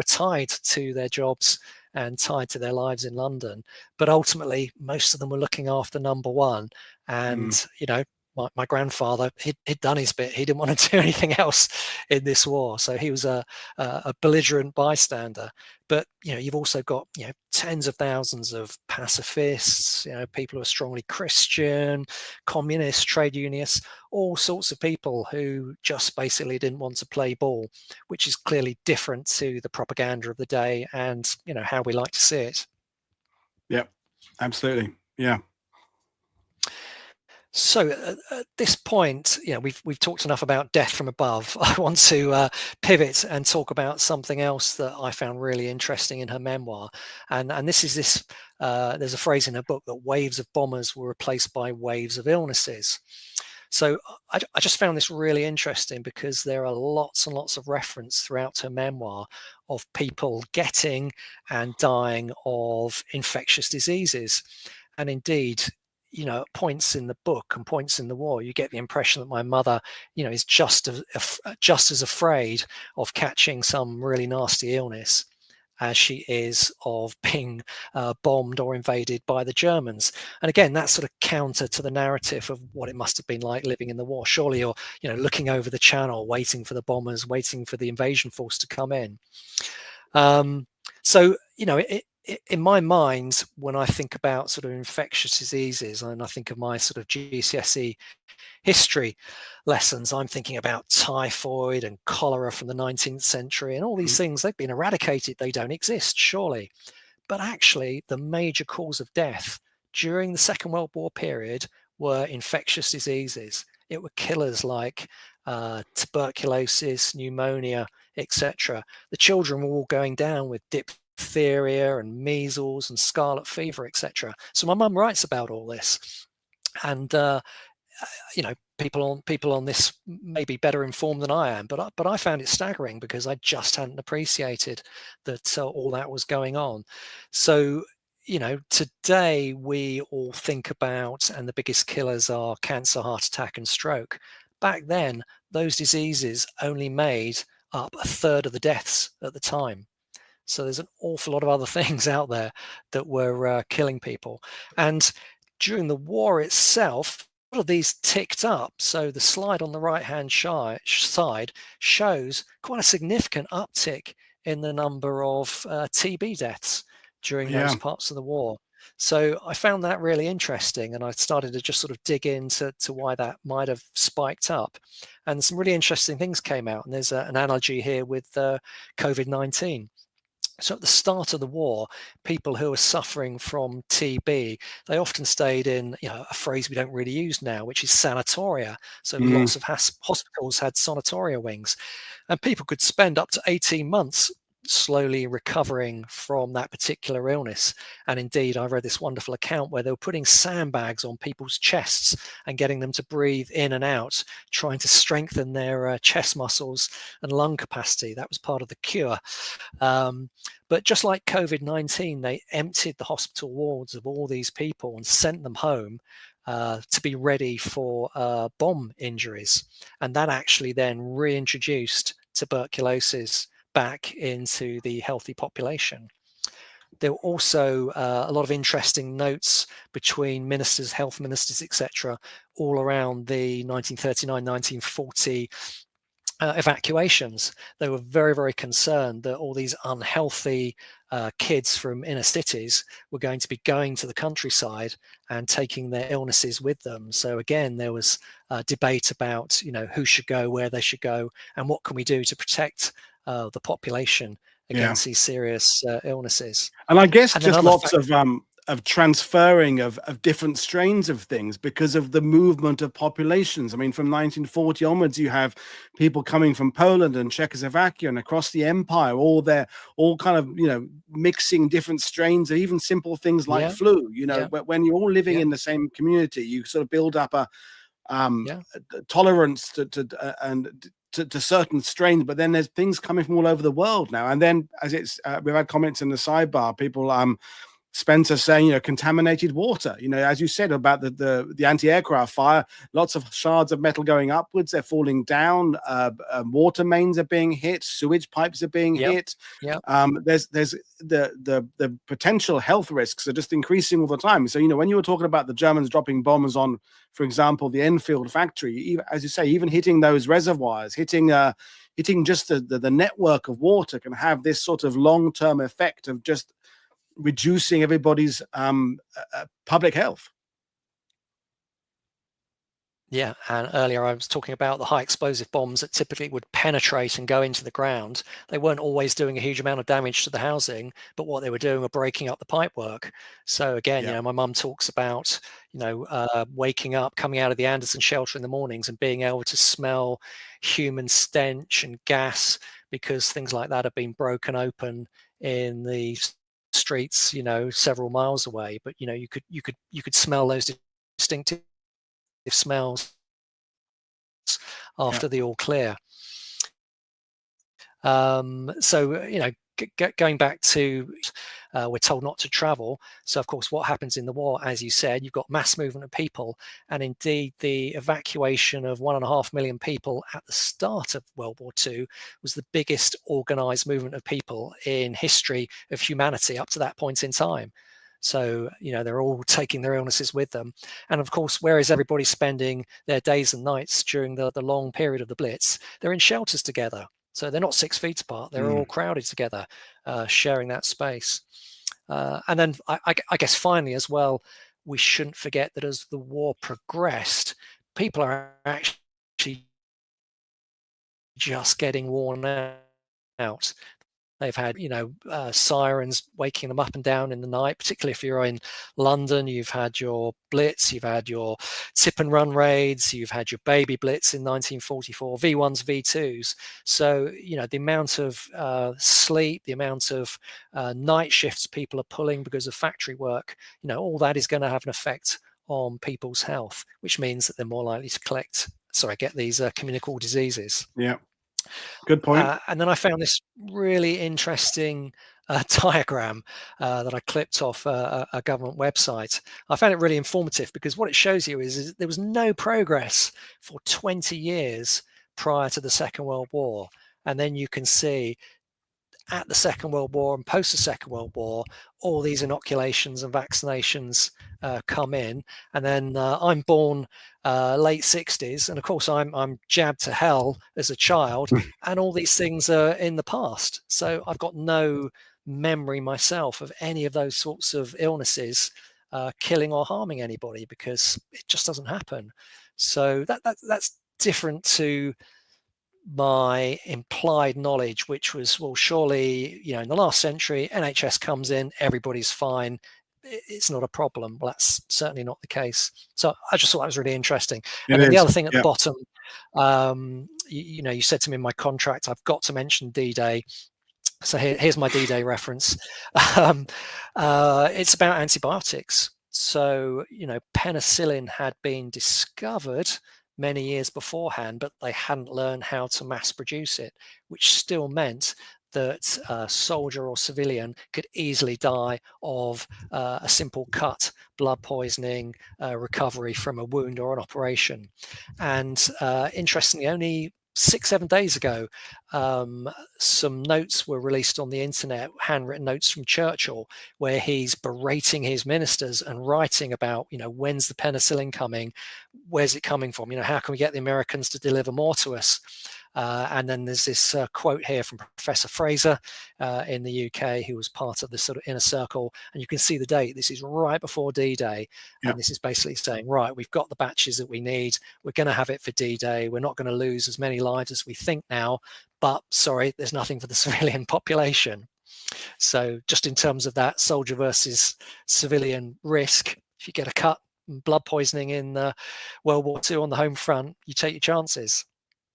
tied to their jobs and tied to their lives in London. But ultimately, most of them were looking after number one. And, you know, my grandfather, he'd done his bit. He didn't want to do anything else in this war. So he was a belligerent bystander. But, you know, you've also got, you know, tens of thousands of pacifists, you know, people who are strongly Christian, communists, trade unionists, all sorts of people who just basically didn't want to play ball, which is clearly different to the propaganda of the day and, you know, how we like to see it. Yep, absolutely. Yeah. So at this point, you know, we've talked enough about death from above. I want to pivot and talk about something else that I found really interesting in her memoir, and this is this. There's a phrase in her book that waves of bombers were replaced by waves of illnesses. So I just found this really interesting because there are lots and lots of reference throughout her memoir of people getting and dying of infectious diseases, and indeed, you know, at points in the book and points in the war, you get the impression that my mother, you know, is just as afraid of catching some really nasty illness as she is of being bombed or invaded by the Germans. And again, that's sort of counter to the narrative of what it must have been like living in the war. Surely you're, you know, looking over the channel, waiting for the bombers, waiting for the invasion force to come in. So, you know, in my mind, when I think about sort of infectious diseases, and I think of my sort of GCSE history lessons, I'm thinking about typhoid and cholera from the 19th century, and all these things, they've been eradicated. They don't exist, surely. But actually, the major cause of death during the Second World War period were infectious diseases. It were killers like tuberculosis, pneumonia, etc. The children were all going down with diphtheria and measles and scarlet fever, etc. So my mum writes about all this, and you know, people on this may be better informed than I am, but I found it staggering because I just hadn't appreciated that all that was going on. So, you know, today we all think about, and the biggest killers are cancer, heart attack, and stroke. Back then, those diseases only made up a third of the deaths at the time. So there's an awful lot of other things out there that were killing people. And during the war itself, a lot of these ticked up. So the slide on the right-hand side shows quite a significant uptick in the number of TB deaths during those parts of the war. So I found that really interesting, and I started to just sort of dig into why that might have spiked up. And some really interesting things came out. And there's an analogy here with COVID-19. So at the start of the war, people who were suffering from TB, they often stayed in, you know, a phrase we don't really use now, which is sanatoria. So lots of hospitals had sanatoria wings, and people could spend up to 18 months slowly recovering from that particular illness. And indeed, I read this wonderful account where they were putting sandbags on people's chests and getting them to breathe in and out, trying to strengthen their chest muscles and lung capacity. That was part of the cure. But just like COVID-19, they emptied the hospital wards of all these people and sent them home to be ready for bomb injuries. And that actually then reintroduced tuberculosis back into the healthy population. There were also a lot of interesting notes between ministers, health ministers, etc., all around the 1939-1940 evacuations. They were very, very concerned that all these unhealthy kids from inner cities were going to be going to the countryside and taking their illnesses with them. So again, there was a debate about, you know, who should go, where they should go, and what can we do to protect the population against these serious illnesses. And I guess just lots of transferring of different strains of things because of the movement of populations. I mean, from 1940 onwards, you have people coming from Poland and Czechoslovakia and across the empire, all kind of, you know, mixing different strains of even simple things like flu, you know, but when you're all living in the same community, you sort of build up a tolerance to and to certain strains, but then there's things coming from all over the world now. And then, as it's we've had comments in the sidebar, people Spencer saying, contaminated water, as you said about the anti-aircraft fire, lots of shards of metal going upwards, they're falling down, water mains are being hit, sewage pipes are being hit. Yep. There's the potential health risks are just increasing all the time. So, when you were talking about the Germans dropping bombs on, for example, the Enfield factory, as you say, even hitting those reservoirs, hitting just the network of water can have this sort of long-term effect of just reducing everybody's public health. Yeah, and earlier I was talking about the high explosive bombs that typically would penetrate and go into the ground. They weren't always doing a huge amount of damage to the housing, but what they were doing were breaking up the pipework. So again, my mum talks about, waking up, coming out of the Anderson shelter in the mornings and being able to smell human stench and gas because things like that have been broken open in the streets, several miles away. But you could smell those distinctive smells after the all clear. So going back to we're told not to travel. So of course what happens in the war, as you said, you've got mass movement of people, and indeed the evacuation of 1.5 million people at the start of World War II was the biggest organized movement of people in history of humanity up to that point in time. So, they're all taking their illnesses with them. And of course, whereas everybody's spending their days and nights during the long period of the Blitz, they're in shelters together. So they're not 6 feet apart. They're all crowded together, sharing that space. And then I guess finally as well, we shouldn't forget that as the war progressed, people are actually just getting worn out. They've had, sirens waking them up and down in the night, particularly if you're in London. You've had your Blitz, you've had your tip and run raids, you've had your baby Blitz in 1944, V1s, V2s. So, the amount of sleep, the amount of night shifts people are pulling because of factory work, all that is going to have an effect on people's health, which means that they're more likely to get these communicable diseases. Yeah. Good point. And then I found this really interesting diagram that I clipped off a government website. I found it really informative because what it shows you is there was no progress for 20 years prior to the Second World War. And then you can see at the Second World War and post the Second World War, all these inoculations and vaccinations come in. And then I'm born late 60s. And of course, I'm jabbed to hell as a child. And all these things are in the past. So I've got no memory myself of any of those sorts of illnesses killing or harming anybody because it just doesn't happen. So that's different to my implied knowledge, which was, well, surely, in the last century, NHS comes in, everybody's fine, it's not a problem. Well, that's certainly not the case. So I just thought that was really interesting. And then the other thing at the bottom, you said to me in my contract, I've got to mention D-Day. So here's my D-Day reference. It's about antibiotics. So, penicillin had been discovered many years beforehand, but they hadn't learned how to mass produce it, which still meant that a soldier or civilian could easily die of a simple cut, blood poisoning, recovery from a wound or an operation. And interestingly, only 6-7 days ago, some notes were released on the internet, handwritten notes from Churchill, where he's berating his ministers and writing about, when's the penicillin coming? Where's it coming from? How can we get the Americans to deliver more to us? And then there's this quote here from Professor Fraser in the UK, who was part of this sort of inner circle. And you can see the date. This is right before D-Day. Yep. And this is basically saying, right, we've got the batches that we need. We're going to have it for D-Day. We're not going to lose as many lives as we think now. But sorry, there's nothing for the civilian population. So just in terms of that soldier versus civilian risk, if you get a cut, blood poisoning in World War II on the home front, you take your chances.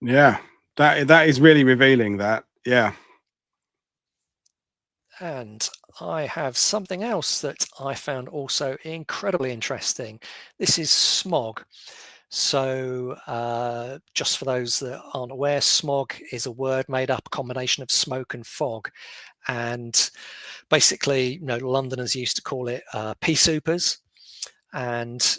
Yeah. That is really revealing that. Yeah. And I have something else that I found also incredibly interesting. This is smog. So just for those that aren't aware, smog is a word made up, a combination of smoke and fog. And basically, Londoners used to call it pea soupers. And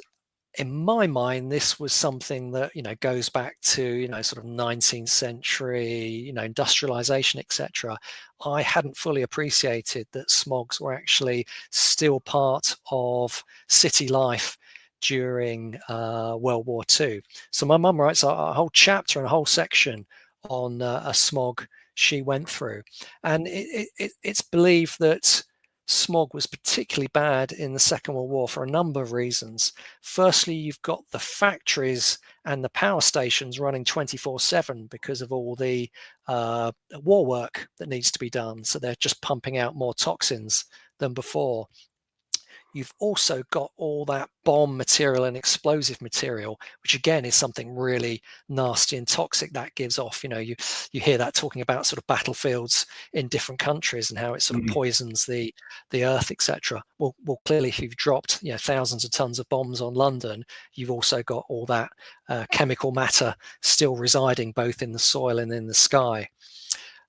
in my mind, this was something that, goes back to, sort of 19th century, industrialization, etc. I hadn't fully appreciated that smogs were actually still part of city life during World War II. So my mum writes a whole chapter and a whole section on a smog she went through. And it's believed that smog was particularly bad in the Second World War for a number of reasons. Firstly, you've got the factories and the power stations running 24/7 because of all the war work that needs to be done. So they're just pumping out more toxins than before. You've also got all that bomb material and explosive material, which again is something really nasty and toxic that gives off. You hear that talking about sort of battlefields in different countries and how it sort of poisons the earth, etc. Well, clearly, if you've dropped thousands of tons of bombs on London, you've also got all that chemical matter still residing both in the soil and in the sky.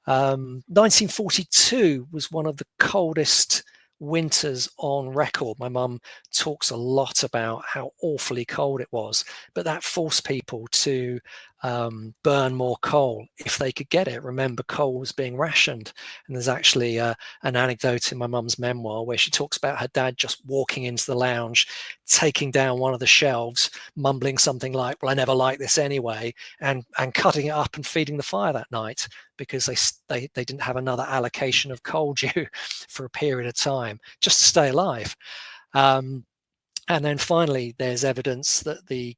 1942 was one of the coldest winters on record. My mum talks a lot about how awfully cold it was, but that forced people to burn more coal if they could get it. Remember, coal was being rationed. And there's actually an anecdote in my mum's memoir where she talks about her dad just walking into the lounge, taking down one of the shelves, mumbling something like, "Well, I never liked this anyway," and cutting it up and feeding the fire that night because they didn't have another allocation of coal due for a period of time just to stay alive. And then finally, there's evidence that the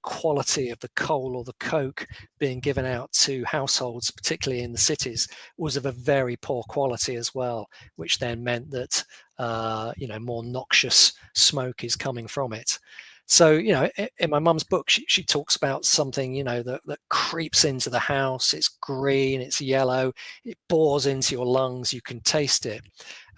quality of the coal or the coke being given out to households, particularly in the cities, was of a very poor quality as well, which then meant that more noxious smoke is coming from it. So, in my mum's book, she talks about something, that creeps into the house. It's green, it's yellow, it bores into your lungs, you can taste it.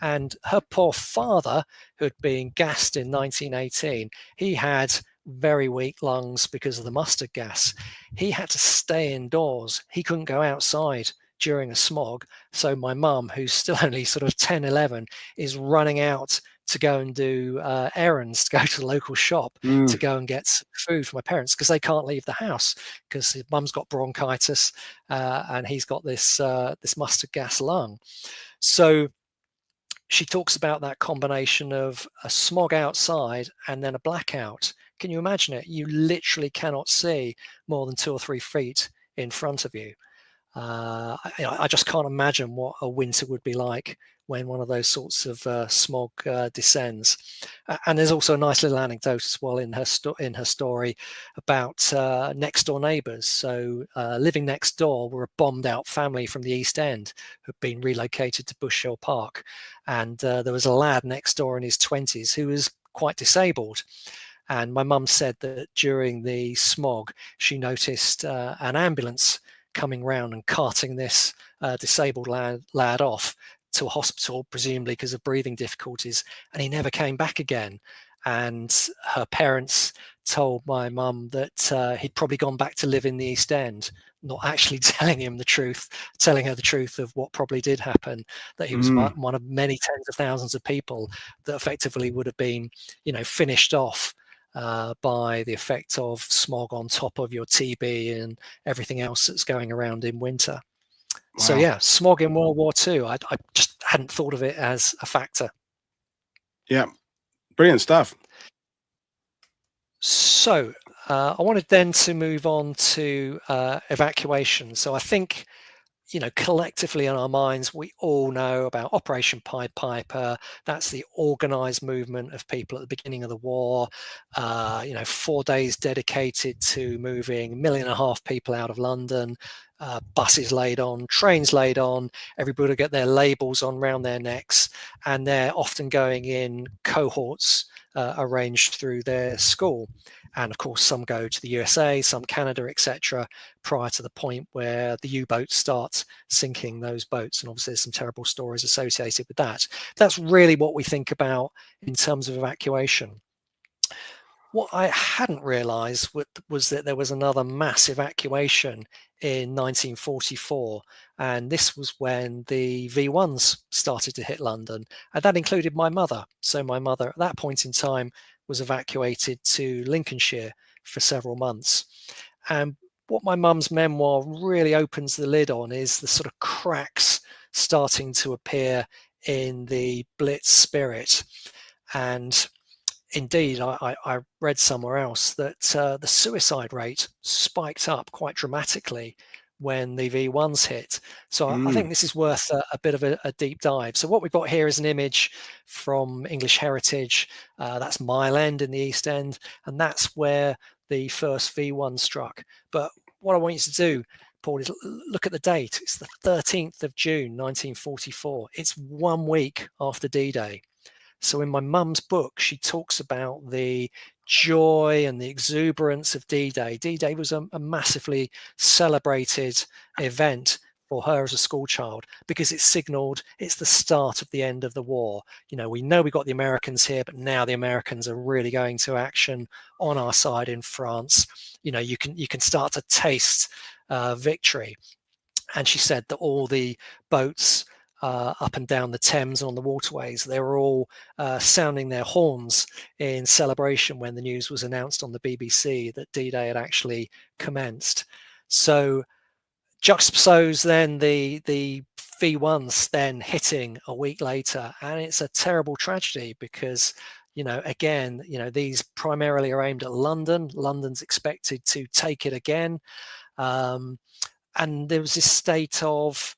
And her poor father, who had been gassed in 1918, he had very weak lungs because of the mustard gas. He had to stay indoors. He couldn't go outside during a smog. So my mum, who's still only sort of 10, 11, is running out to go and do errands, to go to the local shop to go and get food for my parents because they can't leave the house because his mum's got bronchitis and he's got this mustard gas lung. So she talks about that combination of a smog outside and then a blackout. Can you imagine it? You literally cannot see more than 2 or 3 feet in front of you. I just can't imagine what a winter would be like when one of those sorts of smog descends. And there's also a nice little anecdote as well in her story about next door neighbours. So living next door were a bombed out family from the East End who'd been relocated to Bush Hill Park. And there was a lad next door in his 20s who was quite disabled. And my mum said that during the smog, she noticed an ambulance coming round and carting this disabled lad off to a hospital, presumably because of breathing difficulties, and he never came back again. And her parents told my mum that he'd probably gone back to live in the East End, not actually telling her the truth of what probably did happen, that he was one of many tens of thousands of people that effectively would have been, finished off by the effect of smog on top of your TB and everything else that's going around in winter. Wow. So yeah, smog in World War II. I just hadn't thought of it as a factor. Yeah, brilliant stuff. So I wanted then to move on to evacuation. So I think, collectively in our minds, we all know about Operation Pied Piper. That's the organized movement of people at the beginning of the war. 4 days dedicated to moving 1.5 million people out of London. Buses laid on, trains laid on, everybody get their labels on round their necks, and they're often going in cohorts arranged through their school. And of course, some go to the USA, some Canada, etc., prior to the point where the U-boats start sinking those boats. And obviously, there's some terrible stories associated with that. That's really what we think about in terms of evacuation. What I hadn't realised was that there was another mass evacuation in 1944, and this was when the V1s started to hit London, and that included my mother. So my mother, at that point in time, was evacuated to Lincolnshire for several months. And what my mum's memoir really opens the lid on is the sort of cracks starting to appear in the Blitz spirit. And indeed, I read somewhere else that the suicide rate spiked up quite dramatically when the V1s hit. So I think this is worth a bit of a deep dive. So what we've got here is an image from English Heritage. That's Mile End in the East End, and that's where the first V1 struck. But what I want you to do, Paul, is look at the date. It's the 13th of June, 1944. It's 1 week after D-Day. So in my mum's book, she talks about the joy and the exuberance of D-Day. D-Day was a massively celebrated event for her as a school child because it signaled it's the start of the end of the war. We know we got the Americans here, but now the Americans are really going to action on our side in France. You can start to taste victory. And she said that all the boats up and down the Thames and on the waterways, they were all sounding their horns in celebration when the news was announced on the BBC that D-Day had actually commenced. So juxtapose then the V1s then hitting a week later, and it's a terrible tragedy because again, these primarily are aimed at London. London's expected to take it again. And there was this state of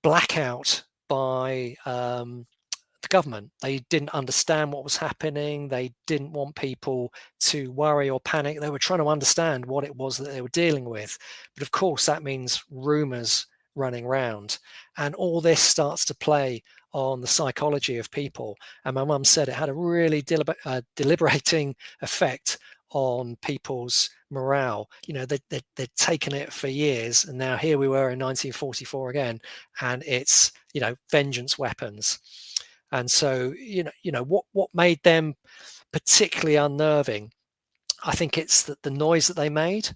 blackout by the government. They didn't understand what was happening. They didn't want people to worry or panic. They were trying to understand what it was that they were dealing with. But of course, that means rumours running around. And all this starts to play on the psychology of people. And my mum said it had a really deliberating effect on people's morale. They'd taken it for years, and now here we were in 1944 again, and it's vengeance weapons. And so what made them particularly unnerving, I think it's the noise that they made.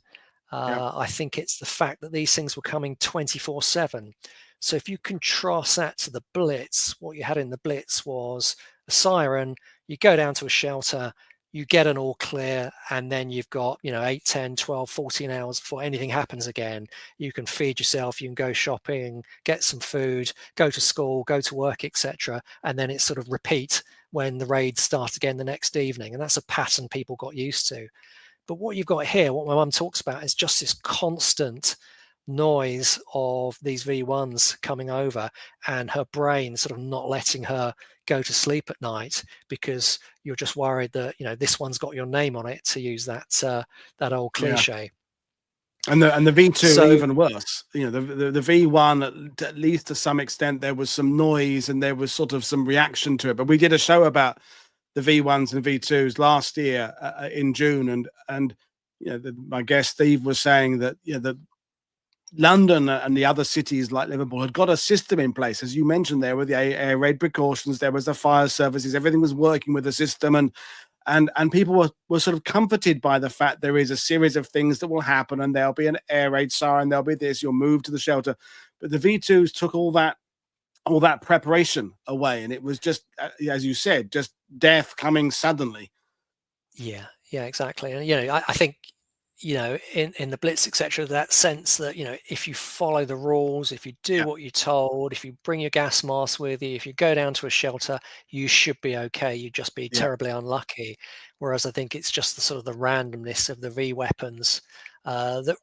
I think it's the fact that these things were coming 24/7. So if you contrast that to the Blitz, what you had in the Blitz was a siren. You go down to a shelter, you get an all clear, and then you've got 8, 10, 12, 14 hours before anything happens again. You can feed yourself, you can go shopping, get some food, go to school, go to work, etc. And then it's sort of repeat when the raids start again the next evening. And that's a pattern people got used to. But what you've got here, what my mum talks about, is just this constant noise of these V1s coming over, and her brain sort of not letting her go to sleep at night because you're just worried that this one's got your name on it, to use that old cliche. And the V2 So, even worse. The V1, at least to some extent, there was some noise and there was sort of some reaction to it. But we did a show about the V1s and V2s last year in June, and my guest Steve was saying that that London and the other cities like Liverpool had got a system in place, as you mentioned there, with the air raid precautions. There was the fire services, everything was working with the system, and people were sort of comforted by the fact there is a series of things that will happen, and there'll be an air raid siren, there'll be this, you'll move to the shelter. But the V2s took all that preparation away, and it was just, as you said, just death coming suddenly. Yeah, exactly. And I think in the Blitz, etc., that sense that if you follow the rules, if you do what you're told, if you bring your gas mask with you, if you go down to a shelter, you should be okay. You'd just be terribly unlucky. Whereas I think it's just the sort of the randomness of the V weapons that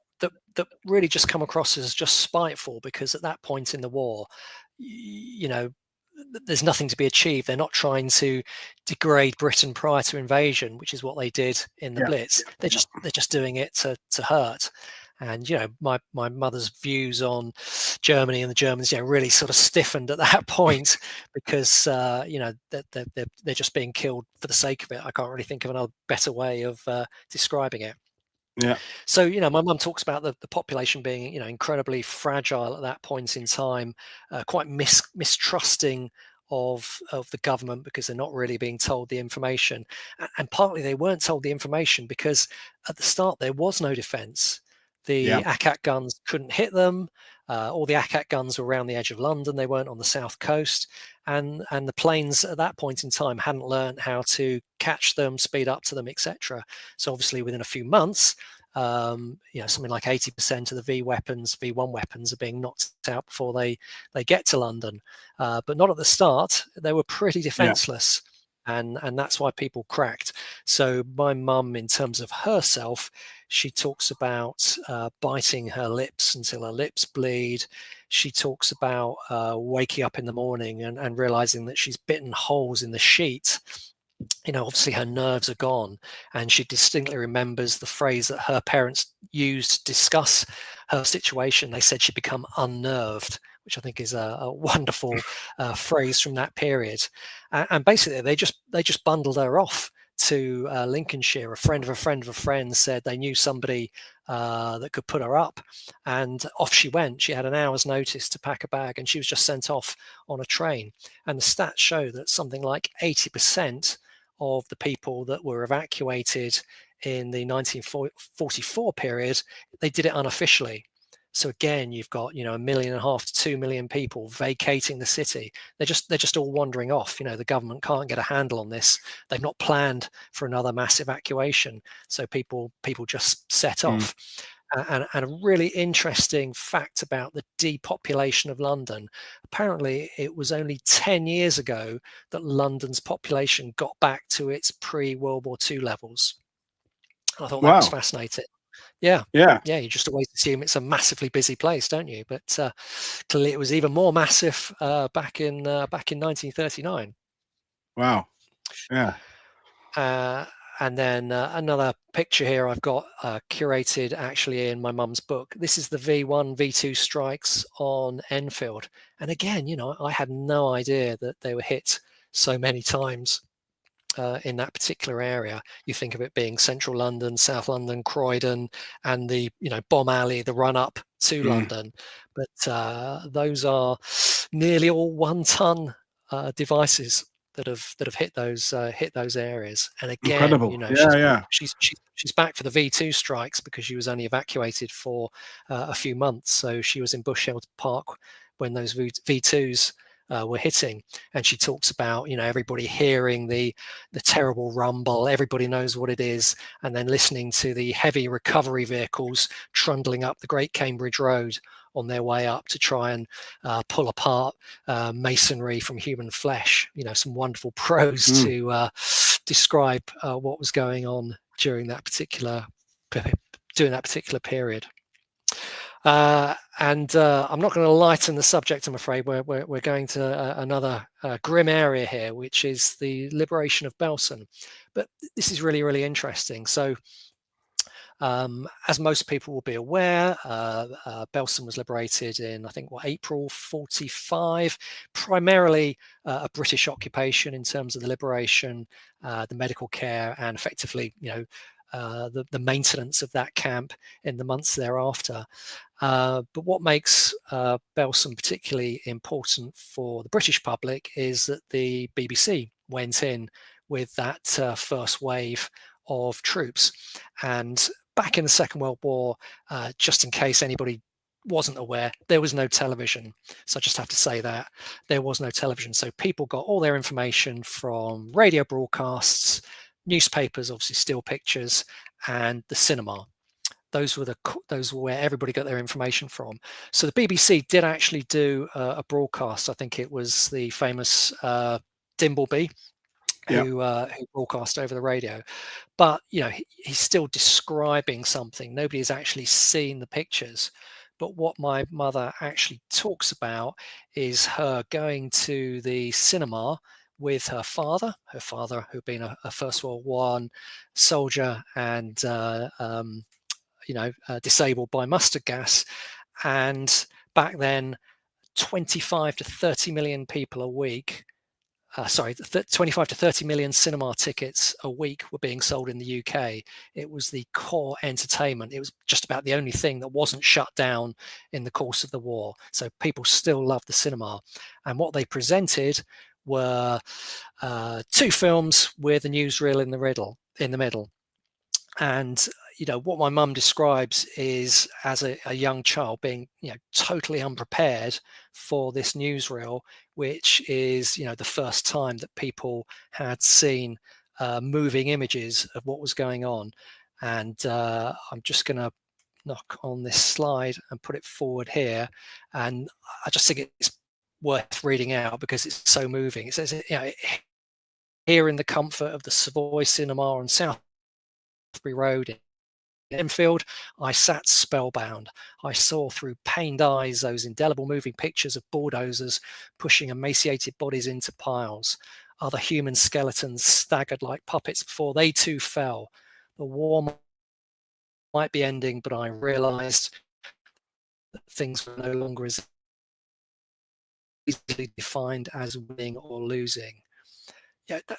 really just come across as just spiteful, because at that point in the war, there's nothing to be achieved. They're not trying to degrade Britain prior to invasion, which is what they did in the Blitz. They're just doing it to hurt. And my mother's views on Germany and the Germans really sort of stiffened at that point, because they're just being killed for the sake of it. I can't really think of another better way of describing it. So my mum talks about the population being incredibly fragile at that point in time, quite mistrusting of the government because they're not really being told the information. And partly they weren't told the information because at the start there was no defence. The ACAT guns couldn't hit them. All the ACAT guns were around the edge of London. They weren't on the south coast. And the planes at that point in time hadn't learned how to catch them, speed up to them, etc. So obviously within a few months, something like 80% of the V1 weapons are being knocked out before they get to London. But not at the start. They were pretty defenseless. And that's why people cracked. So my mum, in terms of herself, she talks about biting her lips until her lips bleed. She talks about waking up in the morning and realizing that she's bitten holes in the sheet. Obviously her nerves are gone, and she distinctly remembers the phrase that her parents used to discuss her situation. They said she'd become unnerved, which I think is a wonderful phrase from that period. And basically they just bundled her off to Lincolnshire. A friend of a friend of a friend said they knew somebody that could put her up, and off she went. She had an hour's notice to pack a bag, and she was just sent off on a train. And the stats show that something like 80% of the people that were evacuated in the 1944 period, they did it unofficially. So again, you've got 1.5 million to 2 million people vacating the city. They're just all wandering off. The government can't get a handle on this. They've not planned for another mass evacuation, so people just set off. And a really interesting fact about the depopulation of London: apparently it was only 10 years ago that London's population got back to its pre-World War II levels. I thought that was fascinating. Yeah. You just always assume it's a massively busy place, don't you? But clearly it was even more massive back in 1939. Wow. Yeah. And then another picture here I've got curated actually in my mum's book. This is the V1, V2 strikes on Enfield. And again, I had no idea that they were hit so many times in that particular area. You think of it being central London, South London, Croydon, and the bomb alley, the run up to London. But those are nearly all 1-ton devices that have hit those areas. And again, incredible. She's back for the V2 strikes because she was only evacuated for a few months. So she was in Bush Hill Park when those V2s were hitting, and she talks about everybody hearing the terrible rumble. Everybody knows what it is, and then listening to the heavy recovery vehicles trundling up the Great Cambridge Road on their way up to try and pull apart masonry from human flesh. Some wonderful prose to describe what was going on during that particular period. And I'm not going to lighten the subject, I'm afraid. We're going to another grim area here, which is the liberation of Belsen. But this is really, really interesting. So as most people will be aware, Belsen was liberated in, I think, April 45, primarily a British occupation in terms of the liberation, the medical care, and effectively, the maintenance of that camp in the months thereafter. But what makes Belsen particularly important for the British public is that the BBC went in with that first wave of troops. And back in the Second World War, just in case anybody wasn't aware, there was no television. So I just have to say that there was no television. So people got all their information from radio broadcasts, newspapers, obviously still pictures, and the cinema. Those were where everybody got their information from. So the BBC did actually do a broadcast. I think it was the famous Dimbleby who broadcast over the radio. But he's still describing something. Nobody has actually seen the pictures. But what my mother actually talks about is her going to the cinema with her father who'd been a First World War soldier and disabled by mustard gas. And back then, 25 to 30 million people a week, 25 to 30 million cinema tickets a week were being sold in the UK. It was the core entertainment. It was just about the only thing that wasn't shut down in the course of the war. So people still loved the cinema. And what they presented were 2 films with a newsreel in the middle. And what my mum describes is as a young child being totally unprepared for this newsreel, which is the first time that people had seen moving images of what was going on. And I'm just going to knock on this slide and put it forward here, and I just think it's worth reading out because it's so moving. It says, here in the comfort of the Savoy Cinema on Southbury Road in Enfield, I sat spellbound. I saw through pained eyes those indelible moving pictures of bulldozers pushing emaciated bodies into piles. Other human skeletons staggered like puppets before they too fell. The war might be ending, but I realized that things were no longer as easily defined as winning or losing.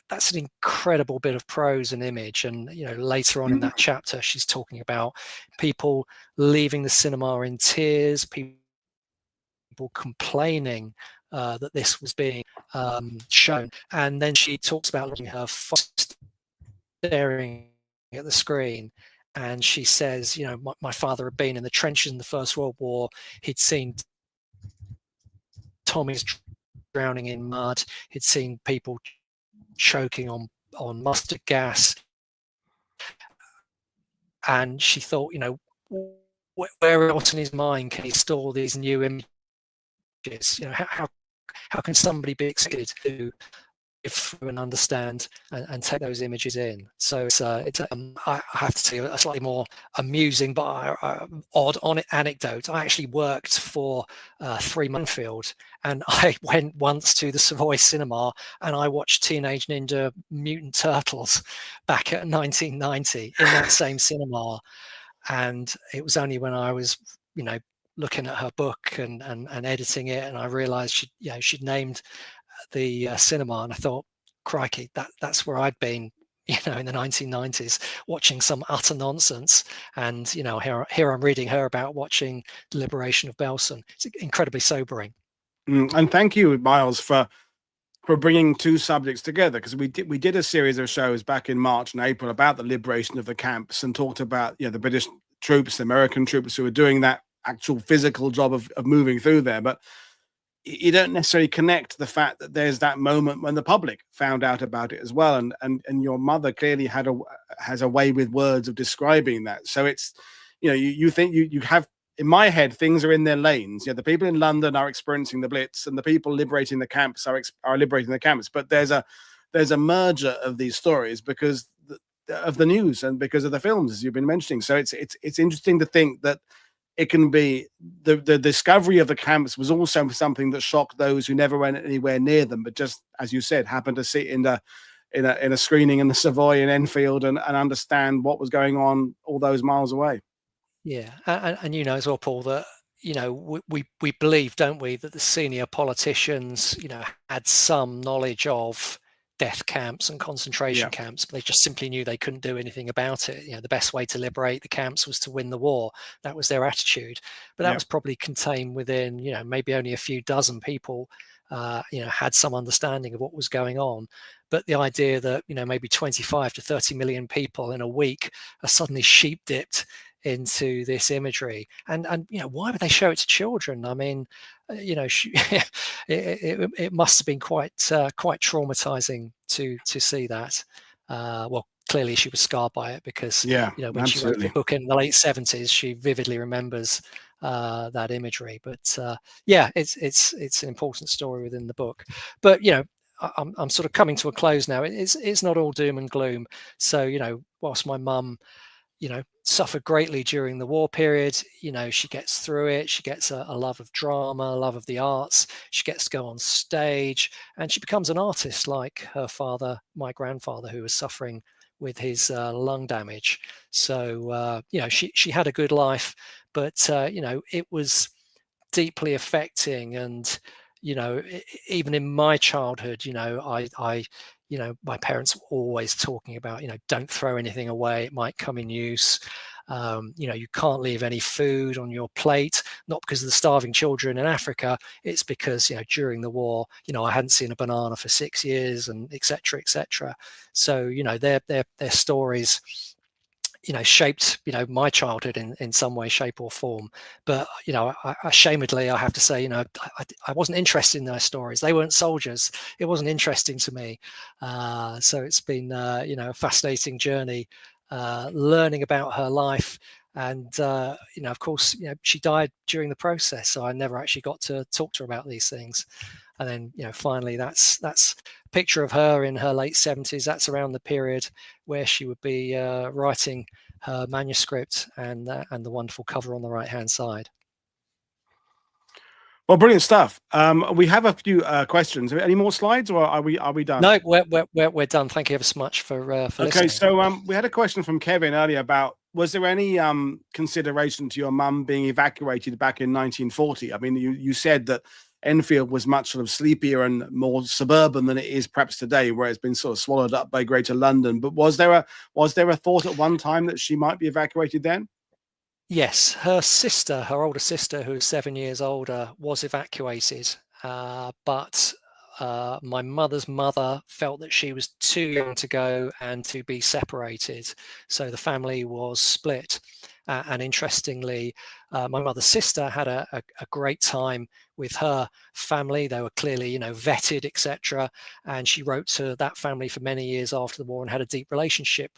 That's an incredible bit of prose and image. And later on in that chapter, she's talking about people leaving the cinema in tears, people complaining that this was being shown. And then she talks about looking her staring at the screen, and she says, my father had been in the trenches in the First World War. He'd seen Tommies drowning in mud. He'd seen people choking on mustard gas, and she thought, where else in his mind can he store these new images? How can somebody be expected to live through and understand and take those images in? So it's I have to say a slightly more amusing but odd anecdote. I actually worked for 3 months in Enfield, and I went once to the Savoy Cinema and I watched Teenage Ninja Mutant Turtles back at 1990 in that same cinema. And it was only when I was looking at her book and editing it, and I realized she'd named the cinema, and I thought, crikey, that's where I'd been in the 1990s, watching some utter nonsense. And here I'm reading her about watching The Liberation of Belsen. It's incredibly sobering. And thank you, Miles, for bringing 2 subjects together, because we did a series of shows back in March and April about the liberation of the camps, and talked about the British troops, the American troops who were doing that actual physical job of moving through there. But you don't necessarily connect the fact that there's that moment when the public found out about it as well, and your mother clearly has a way with words of describing that. So it's you think you have, in my head, things are in their lanes. The people in London are experiencing the Blitz, and the people liberating the camps are liberating the camps. But there's a merger of these stories because of the news and because of the films, as you've been mentioning. So it's interesting to think that it can be the discovery of the camps was also something that shocked those who never went anywhere near them, but just, as you said, happened to sit in a screening in the Savoy in Enfield and understand what was going on all those miles away. Yeah, and as well, Paul, that we believe, don't we, that the senior politicians had some knowledge of death camps and concentration camps, but they just simply knew they couldn't do anything about it. The best way to liberate the camps was to win the war. That was their attitude. But that was probably contained within, maybe only a few dozen people, had some understanding of what was going on. But the idea that, maybe 25 to 30 million people in a week are suddenly sheep dipped into this imagery, and why would they show it to children? I mean, it must have been quite traumatizing to see that. Well, clearly she was scarred by it, because when she wrote the book in the late 70s, she vividly remembers that imagery. But it's an important story within the book. But I'm sort of coming to a close now. It's not all doom and gloom. So whilst my mum suffered greatly during the war period, she gets through it. She gets a love of drama, a love of the arts. She gets to go on stage, and she becomes an artist like her father, my grandfather, who was suffering with his lung damage. So she had a good life, but it was deeply affecting. And even in my childhood, I my parents were always talking about, don't throw anything away, it might come in use. You can't leave any food on your plate, not because of the starving children in Africa. It's because, during the war, I hadn't seen a banana for 6 years, and etc., etc. So, their stories, shaped, my childhood in some way, shape or form. But, ashamedly, I have to say, I wasn't interested in their stories. They weren't soldiers. It wasn't interesting to me. So it's been, a fascinating journey, learning about her life. And, of course, she died during the process. So I never actually got to talk to her about these things. And then, finally, that's a picture of her in her late 70s. That's around the period where she would be writing her manuscript, and the wonderful cover on the right-hand side. Well, brilliant stuff. We have a few questions. Any more slides, or are we done? No, we're done. Thank you ever so much for listening. Okay, so we had a question from Kevin earlier about, was there any consideration to your mum being evacuated back in 1940? I mean, you said that Enfield was much sort of sleepier and more suburban than it is perhaps today, where it's been sort of swallowed up by Greater London. But was there a thought at one time that she might be evacuated then? Yes, her older sister, who was 7 years older, was evacuated, but my mother's mother felt that she was too young to go and to be separated, so the family was split. And interestingly, my mother's sister had a great time with her family. They were clearly, vetted, etc. And she wrote to that family for many years after the war and had a deep relationship.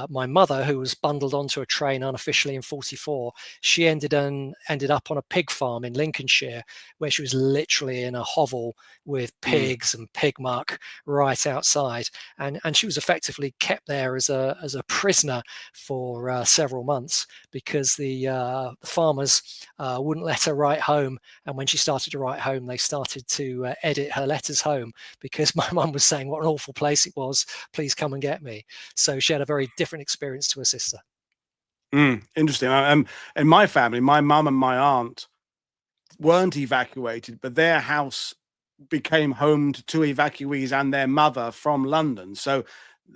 My mother, who was bundled onto a train unofficially in 44, she ended up on a pig farm in Lincolnshire, where she was literally in a hovel with pigs and pig muck right outside. And she was effectively kept there as a prisoner for several months, because the farmers wouldn't let her write home. And when she started to write home, they started to edit her letters home, because my mum was saying what an awful place it was. Please come and get me. So she had a very different experience to her sister. Interesting. In my family, my mum and my aunt weren't evacuated, but their house became home to two evacuees and their mother from London. So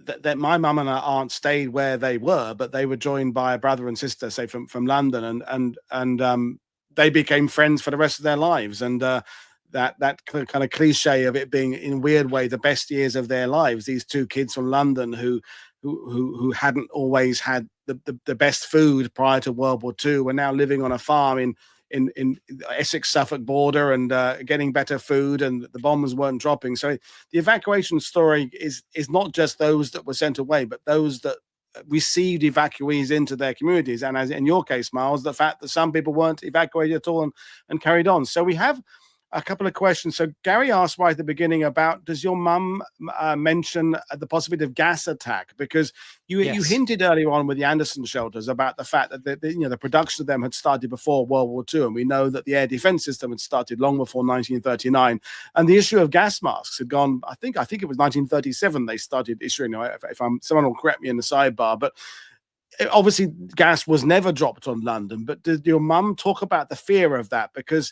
that my mum and her aunt stayed where they were, but they were joined by a brother and sister, say from London, and they became friends for the rest of their lives. And that kind of cliche of it being, in a weird way, the best years of their lives. These two kids from London who hadn't always had the best food prior to World War II were now living on a farm in Essex Suffolk border, and getting better food, and the bombs weren't dropping. So the evacuation story is not just those that were sent away, but those that received evacuees into their communities. And as in your case, Miles, the fact that some people weren't evacuated at all and carried on. So we have a couple of questions. So Gary asked right at the beginning about, does your mum mention the possibility of gas attack? Because you hinted earlier on with the Anderson shelters about the fact that the production of them had started before World War II, and we know that the air defense system had started long before 1939, and the issue of gas masks had gone. I think it was 1937 they started issuing. If someone will correct me in the sidebar, but obviously gas was never dropped on London. But did your mum talk about the fear of that? Because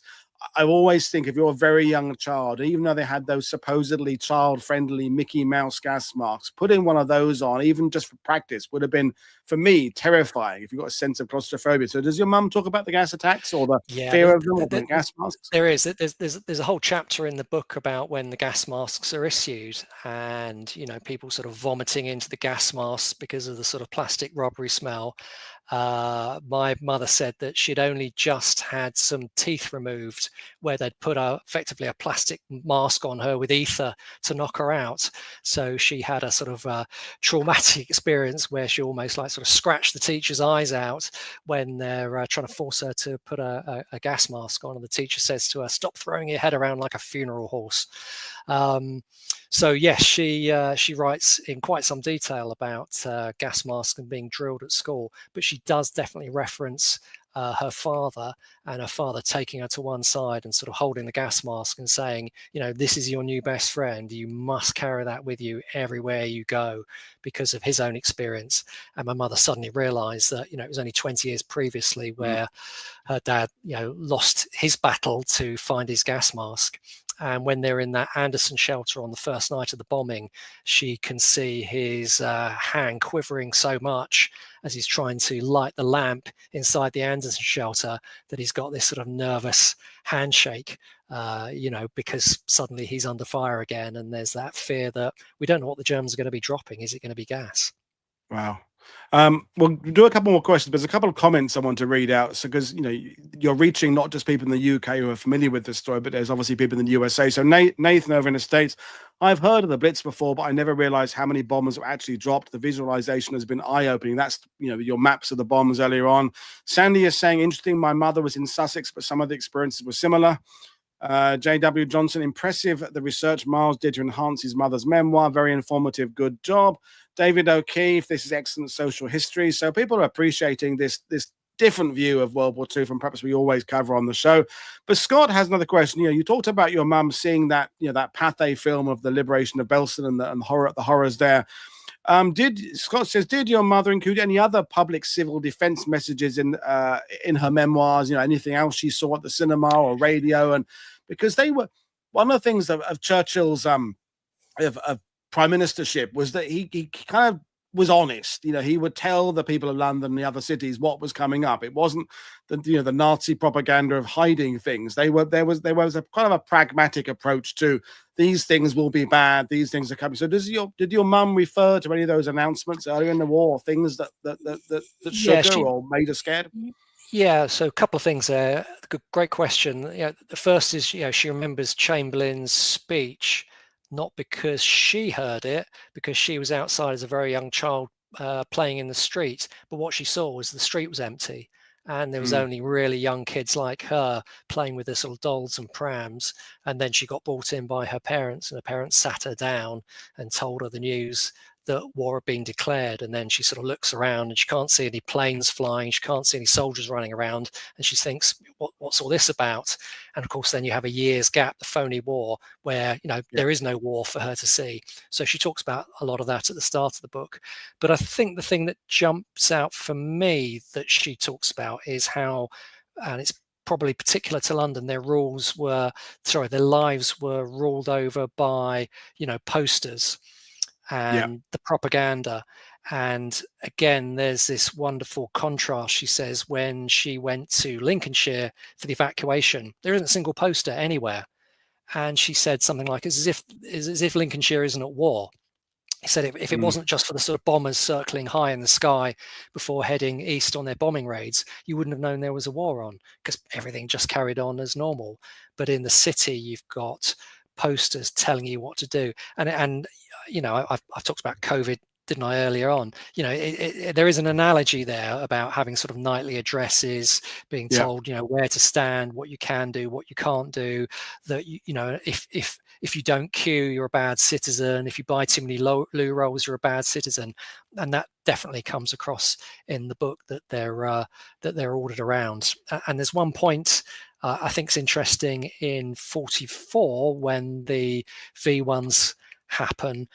I always think if you're a very young child, even though they had those supposedly child-friendly Mickey Mouse gas masks, putting one of those on, even just for practice, would have been, for me, terrifying if you've got a sense of claustrophobia. So does your mum talk about the gas attacks or the fear of them, or the gas masks? There is. There's a whole chapter in the book about when the gas masks are issued, and people sort of vomiting into the gas masks because of the sort of plastic rubbery smell. My mother said that she'd only just had some teeth removed, where they'd put effectively a plastic mask on her with ether to knock her out. So she had a sort of traumatic experience where she almost like sort of scratched the teacher's eyes out when they're trying to force her to put a gas mask on. And the teacher says to her, "Stop throwing your head around like a funeral horse." So yes, she writes in quite some detail about gas masks and being drilled at school, but she does definitely reference her father, and her father taking her to one side and sort of holding the gas mask and saying, this is your new best friend. You must carry that with you everywhere you go, because of his own experience. And my mother suddenly realized that, it was only 20 years previously where her dad, lost his battle to find his gas mask. And when they're in that Anderson shelter on the first night of the bombing, she can see his hand quivering so much as he's trying to light the lamp inside the Anderson shelter that he's got this sort of nervous handshake, because suddenly he's under fire again. And there's that fear that we don't know what the Germans are going to be dropping. Is it going to be gas? Wow. We'll do a couple more questions. There's a couple of comments I want to read out. So, because you're reaching not just people in the UK who are familiar with this story, but there's obviously people in the USA. So, Nathan over in the States, I've heard of the Blitz before, but I never realized how many bombers were actually dropped. The visualization has been eye-opening. That's your maps of the bombs earlier on. Sandy is saying, interesting. My mother was in Sussex, but some of the experiences were similar. J.W. Johnson, impressive the research Miles did to enhance his mother's memoir. Very informative. Good job. David O'Keefe, this is excellent social history. So people are appreciating this different view of World War II from perhaps we always cover on the show. But Scott has another question. You talked about your mum seeing that that Pathé film of the liberation of Belsen and the horrors there. Scott says, did your mother include any other public civil defense messages in her memoirs? Anything else she saw at the cinema or radio? And because they were one of the things of Churchill's of prime ministership was that he kind of was honest. He would tell the people of London and the other cities what was coming up. It wasn't the Nazi propaganda of hiding things. There was a kind of a pragmatic approach to these things will be bad, these things are coming. So did your mum refer to any of those announcements earlier in the war, things that shook her or made her scared? Yeah, so a couple of things there. Great question. The first is she remembers Chamberlain's speech, not because she heard it, because she was outside as a very young child playing in the street. But what she saw was the street was empty, and there was only really young kids like her playing with this little dolls and prams. And then she got brought in by her parents, and her parents sat her down and told her the news that war had been declared. And then she sort of looks around and she can't see any planes flying. She can't see any soldiers running around. And she thinks, what's all this about? And of course, then you have a year's gap, the phony war, where, there is no war for her to see. So she talks about a lot of that at the start of the book. But I think the thing that jumps out for me that she talks about is how, and it's probably particular to London, their lives were ruled over by, posters and the propaganda. And again, there's this wonderful contrast, she says, when she went to Lincolnshire for the evacuation, there isn't a single poster anywhere. And she said something like, it's as if Lincolnshire isn't at war. He said if it wasn't just for the sort of bombers circling high in the sky before heading east on their bombing raids, you wouldn't have known there was a war on, because everything just carried on as normal. But in the city, you've got posters telling you what to do. And I've talked about COVID, didn't I, earlier on? There is an analogy there about having sort of nightly addresses, being told, where to stand, what you can do, what you can't do. That if you don't queue, you're a bad citizen. If you buy too many loo rolls, you're a bad citizen. And that definitely comes across in the book, that they're ordered around. And there's one point I think is interesting in 44 when the V1s happen.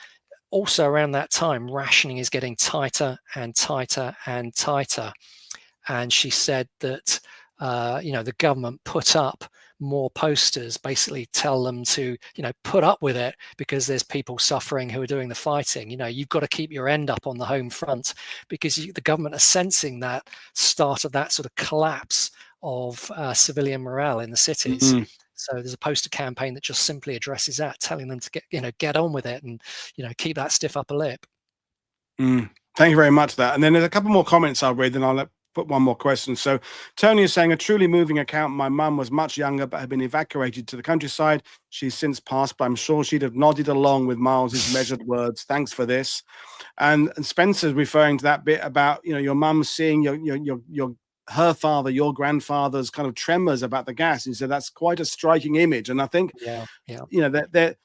Also around that time, rationing is getting tighter and tighter and tighter. And she said that, the government put up more posters, basically tell them to, put up with it because there's people suffering who are doing the fighting. You've got to keep your end up on the home front, because the government are sensing that start of that sort of collapse of civilian morale in the cities. So there's a poster campaign that just simply addresses that, telling them to get on with it and, keep that stiff upper lip. Thank you very much for that. And then there's a couple more comments I'll read, then I'll put one more question. So Tony is saying, a truly moving account. My mum was much younger, but had been evacuated to the countryside. She's since passed, but I'm sure she'd have nodded along with Miles's measured words. Thanks for this. And Spencer's referring to that bit about, your mum seeing her father, your grandfather's kind of tremors about the gas. And so that's quite a striking image. And I think, that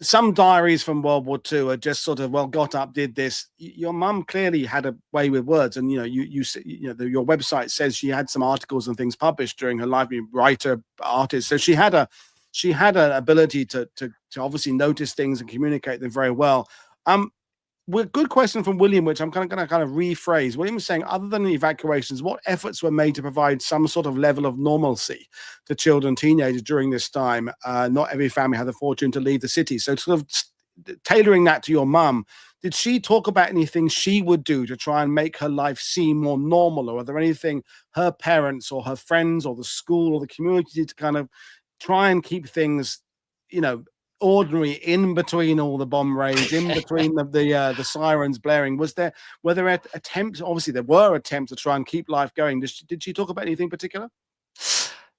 some diaries from World War II are just sort of, well, got up, did this. Your mum clearly had a way with words, and your website says she had some articles and things published during her life, writer, artist. So she had an ability to obviously notice things and communicate them very well. good question from William, which I'm going to kind of rephrase. William was saying, other than the evacuations, what efforts were made to provide some sort of level of normalcy to children, teenagers during this time? Not every family had the fortune to leave the city. So sort of tailoring that to your mum, did she talk about anything she would do to try and make her life seem more normal? Or are there anything her parents or her friends or the school or the community to kind of try and keep things, ordinary in between all the bomb raids, in between the sirens blaring? Were there attempts? Obviously, there were attempts to try and keep life going. Did she talk about anything particular?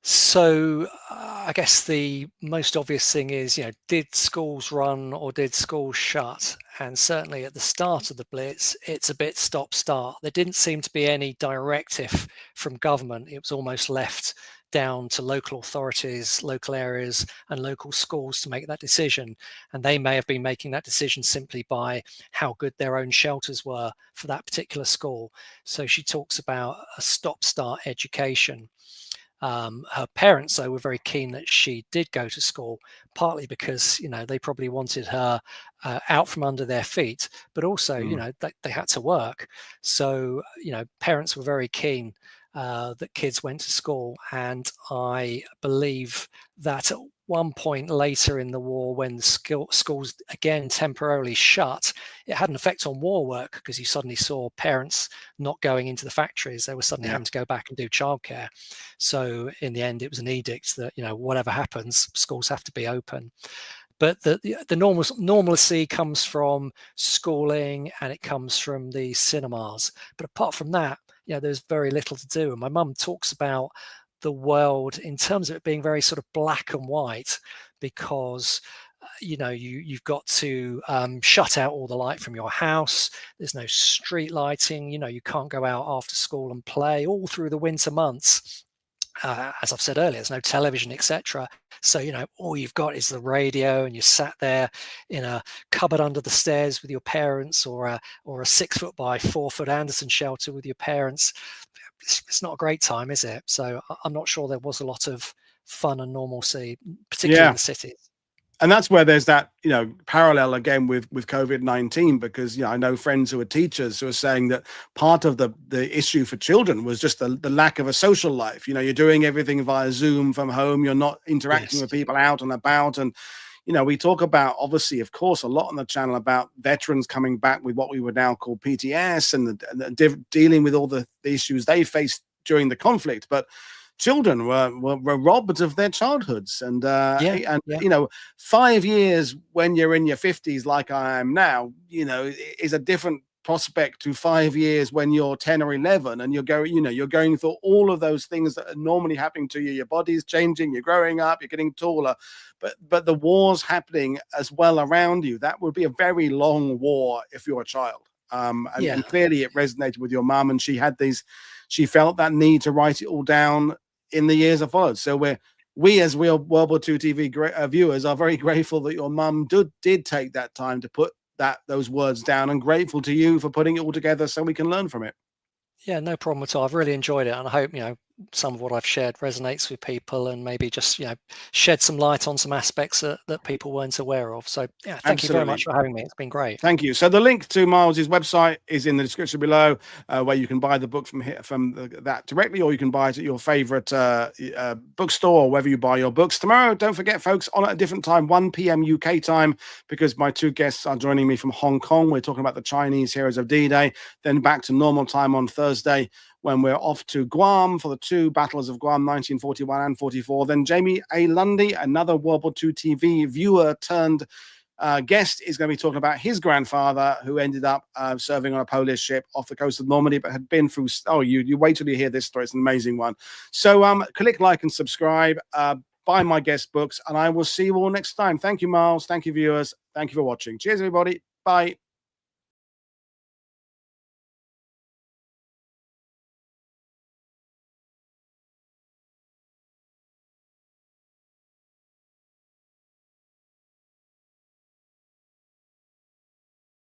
So I guess the most obvious thing is, did schools run or did schools shut? And certainly at the start of the Blitz, it's a bit stop-start. There didn't seem to be any directive from government. It was almost left down to local authorities, local areas, and local schools to make that decision. And they may have been making that decision simply by how good their own shelters were for that particular school. So she talks about a stop-start education. Her parents, though, were very keen that she did go to school, partly because they probably wanted her out from under their feet, but also they had to work. So parents were very keen that kids went to school, and I believe that at one point later in the war, when the schools again temporarily shut, it had an effect on war work, because you suddenly saw parents not going into the factories. They were suddenly having to go back and do childcare. So in the end, it was an edict that whatever happens, schools have to be open. But the normalcy comes from schooling, and it comes from the cinemas. But apart from that, there's very little to do. And my mum talks about the world in terms of it being very sort of black and white, because you've got to shut out all the light from your house. There's no street lighting. You can't go out after school and play all through the winter months. As I've said earlier, there's no television, etc. So all you've got is the radio, and you sat there in a cupboard under the stairs with your parents, or a 6 foot by 4 foot Anderson shelter with your parents. It's not a great time, is it? So I'm not sure there was a lot of fun and normalcy, particularly in the cities. And that's where there's that, parallel again with COVID-19, because, I know friends who are teachers who are saying that part of the issue for children was just the lack of a social life. You're doing everything via Zoom from home. You're not interacting with people out and about. And, we talk about, obviously, of course, a lot on the channel about veterans coming back with what we would now call PTS and dealing with all the issues they faced during the conflict. But children were robbed of their childhoods, and 5 years when you're in your 50s, like I am now, is a different prospect to 5 years when you're 10 or 11, and you're going through all of those things that are normally happening to you. Your body's changing, you're growing up, you're getting taller, but the war's happening as well around you. That would be a very long war if you're a child. And clearly it resonated with your mum, and she felt that need to write it all down in the years that followed. So we as World War II TV viewers are very grateful that your mum did take that time to put those words down, and grateful to you for putting it all together so we can learn from it. Yeah, no problem at all. I've really enjoyed it, and I hope some of what I've shared resonates with people, and maybe just shed some light on some aspects that people weren't aware of. So thank you very much for having me. It's been great. Thank you. So the link to Miles's website is in the description below, where you can buy the book from that directly, or you can buy it at your favorite bookstore, or wherever you buy your books. Tomorrow, don't forget, folks, on at a different time, 1 p.m. UK time, because my two guests are joining me from Hong Kong. We're talking about the Chinese heroes of D-Day, then back to normal time on Thursday, when we're off to Guam for the two battles of Guam, 1941 and 44. Then Jamie A. Lundy, another World War II TV viewer turned guest, is going to be talking about his grandfather, who ended up serving on a Polish ship off the coast of Normandy, but had been through... you wait till you hear this story. It's an amazing one. So click like and subscribe, buy my guest books, and I will see you all next time. Thank you, Miles. Thank you, viewers. Thank you for watching. Cheers, everybody. Bye.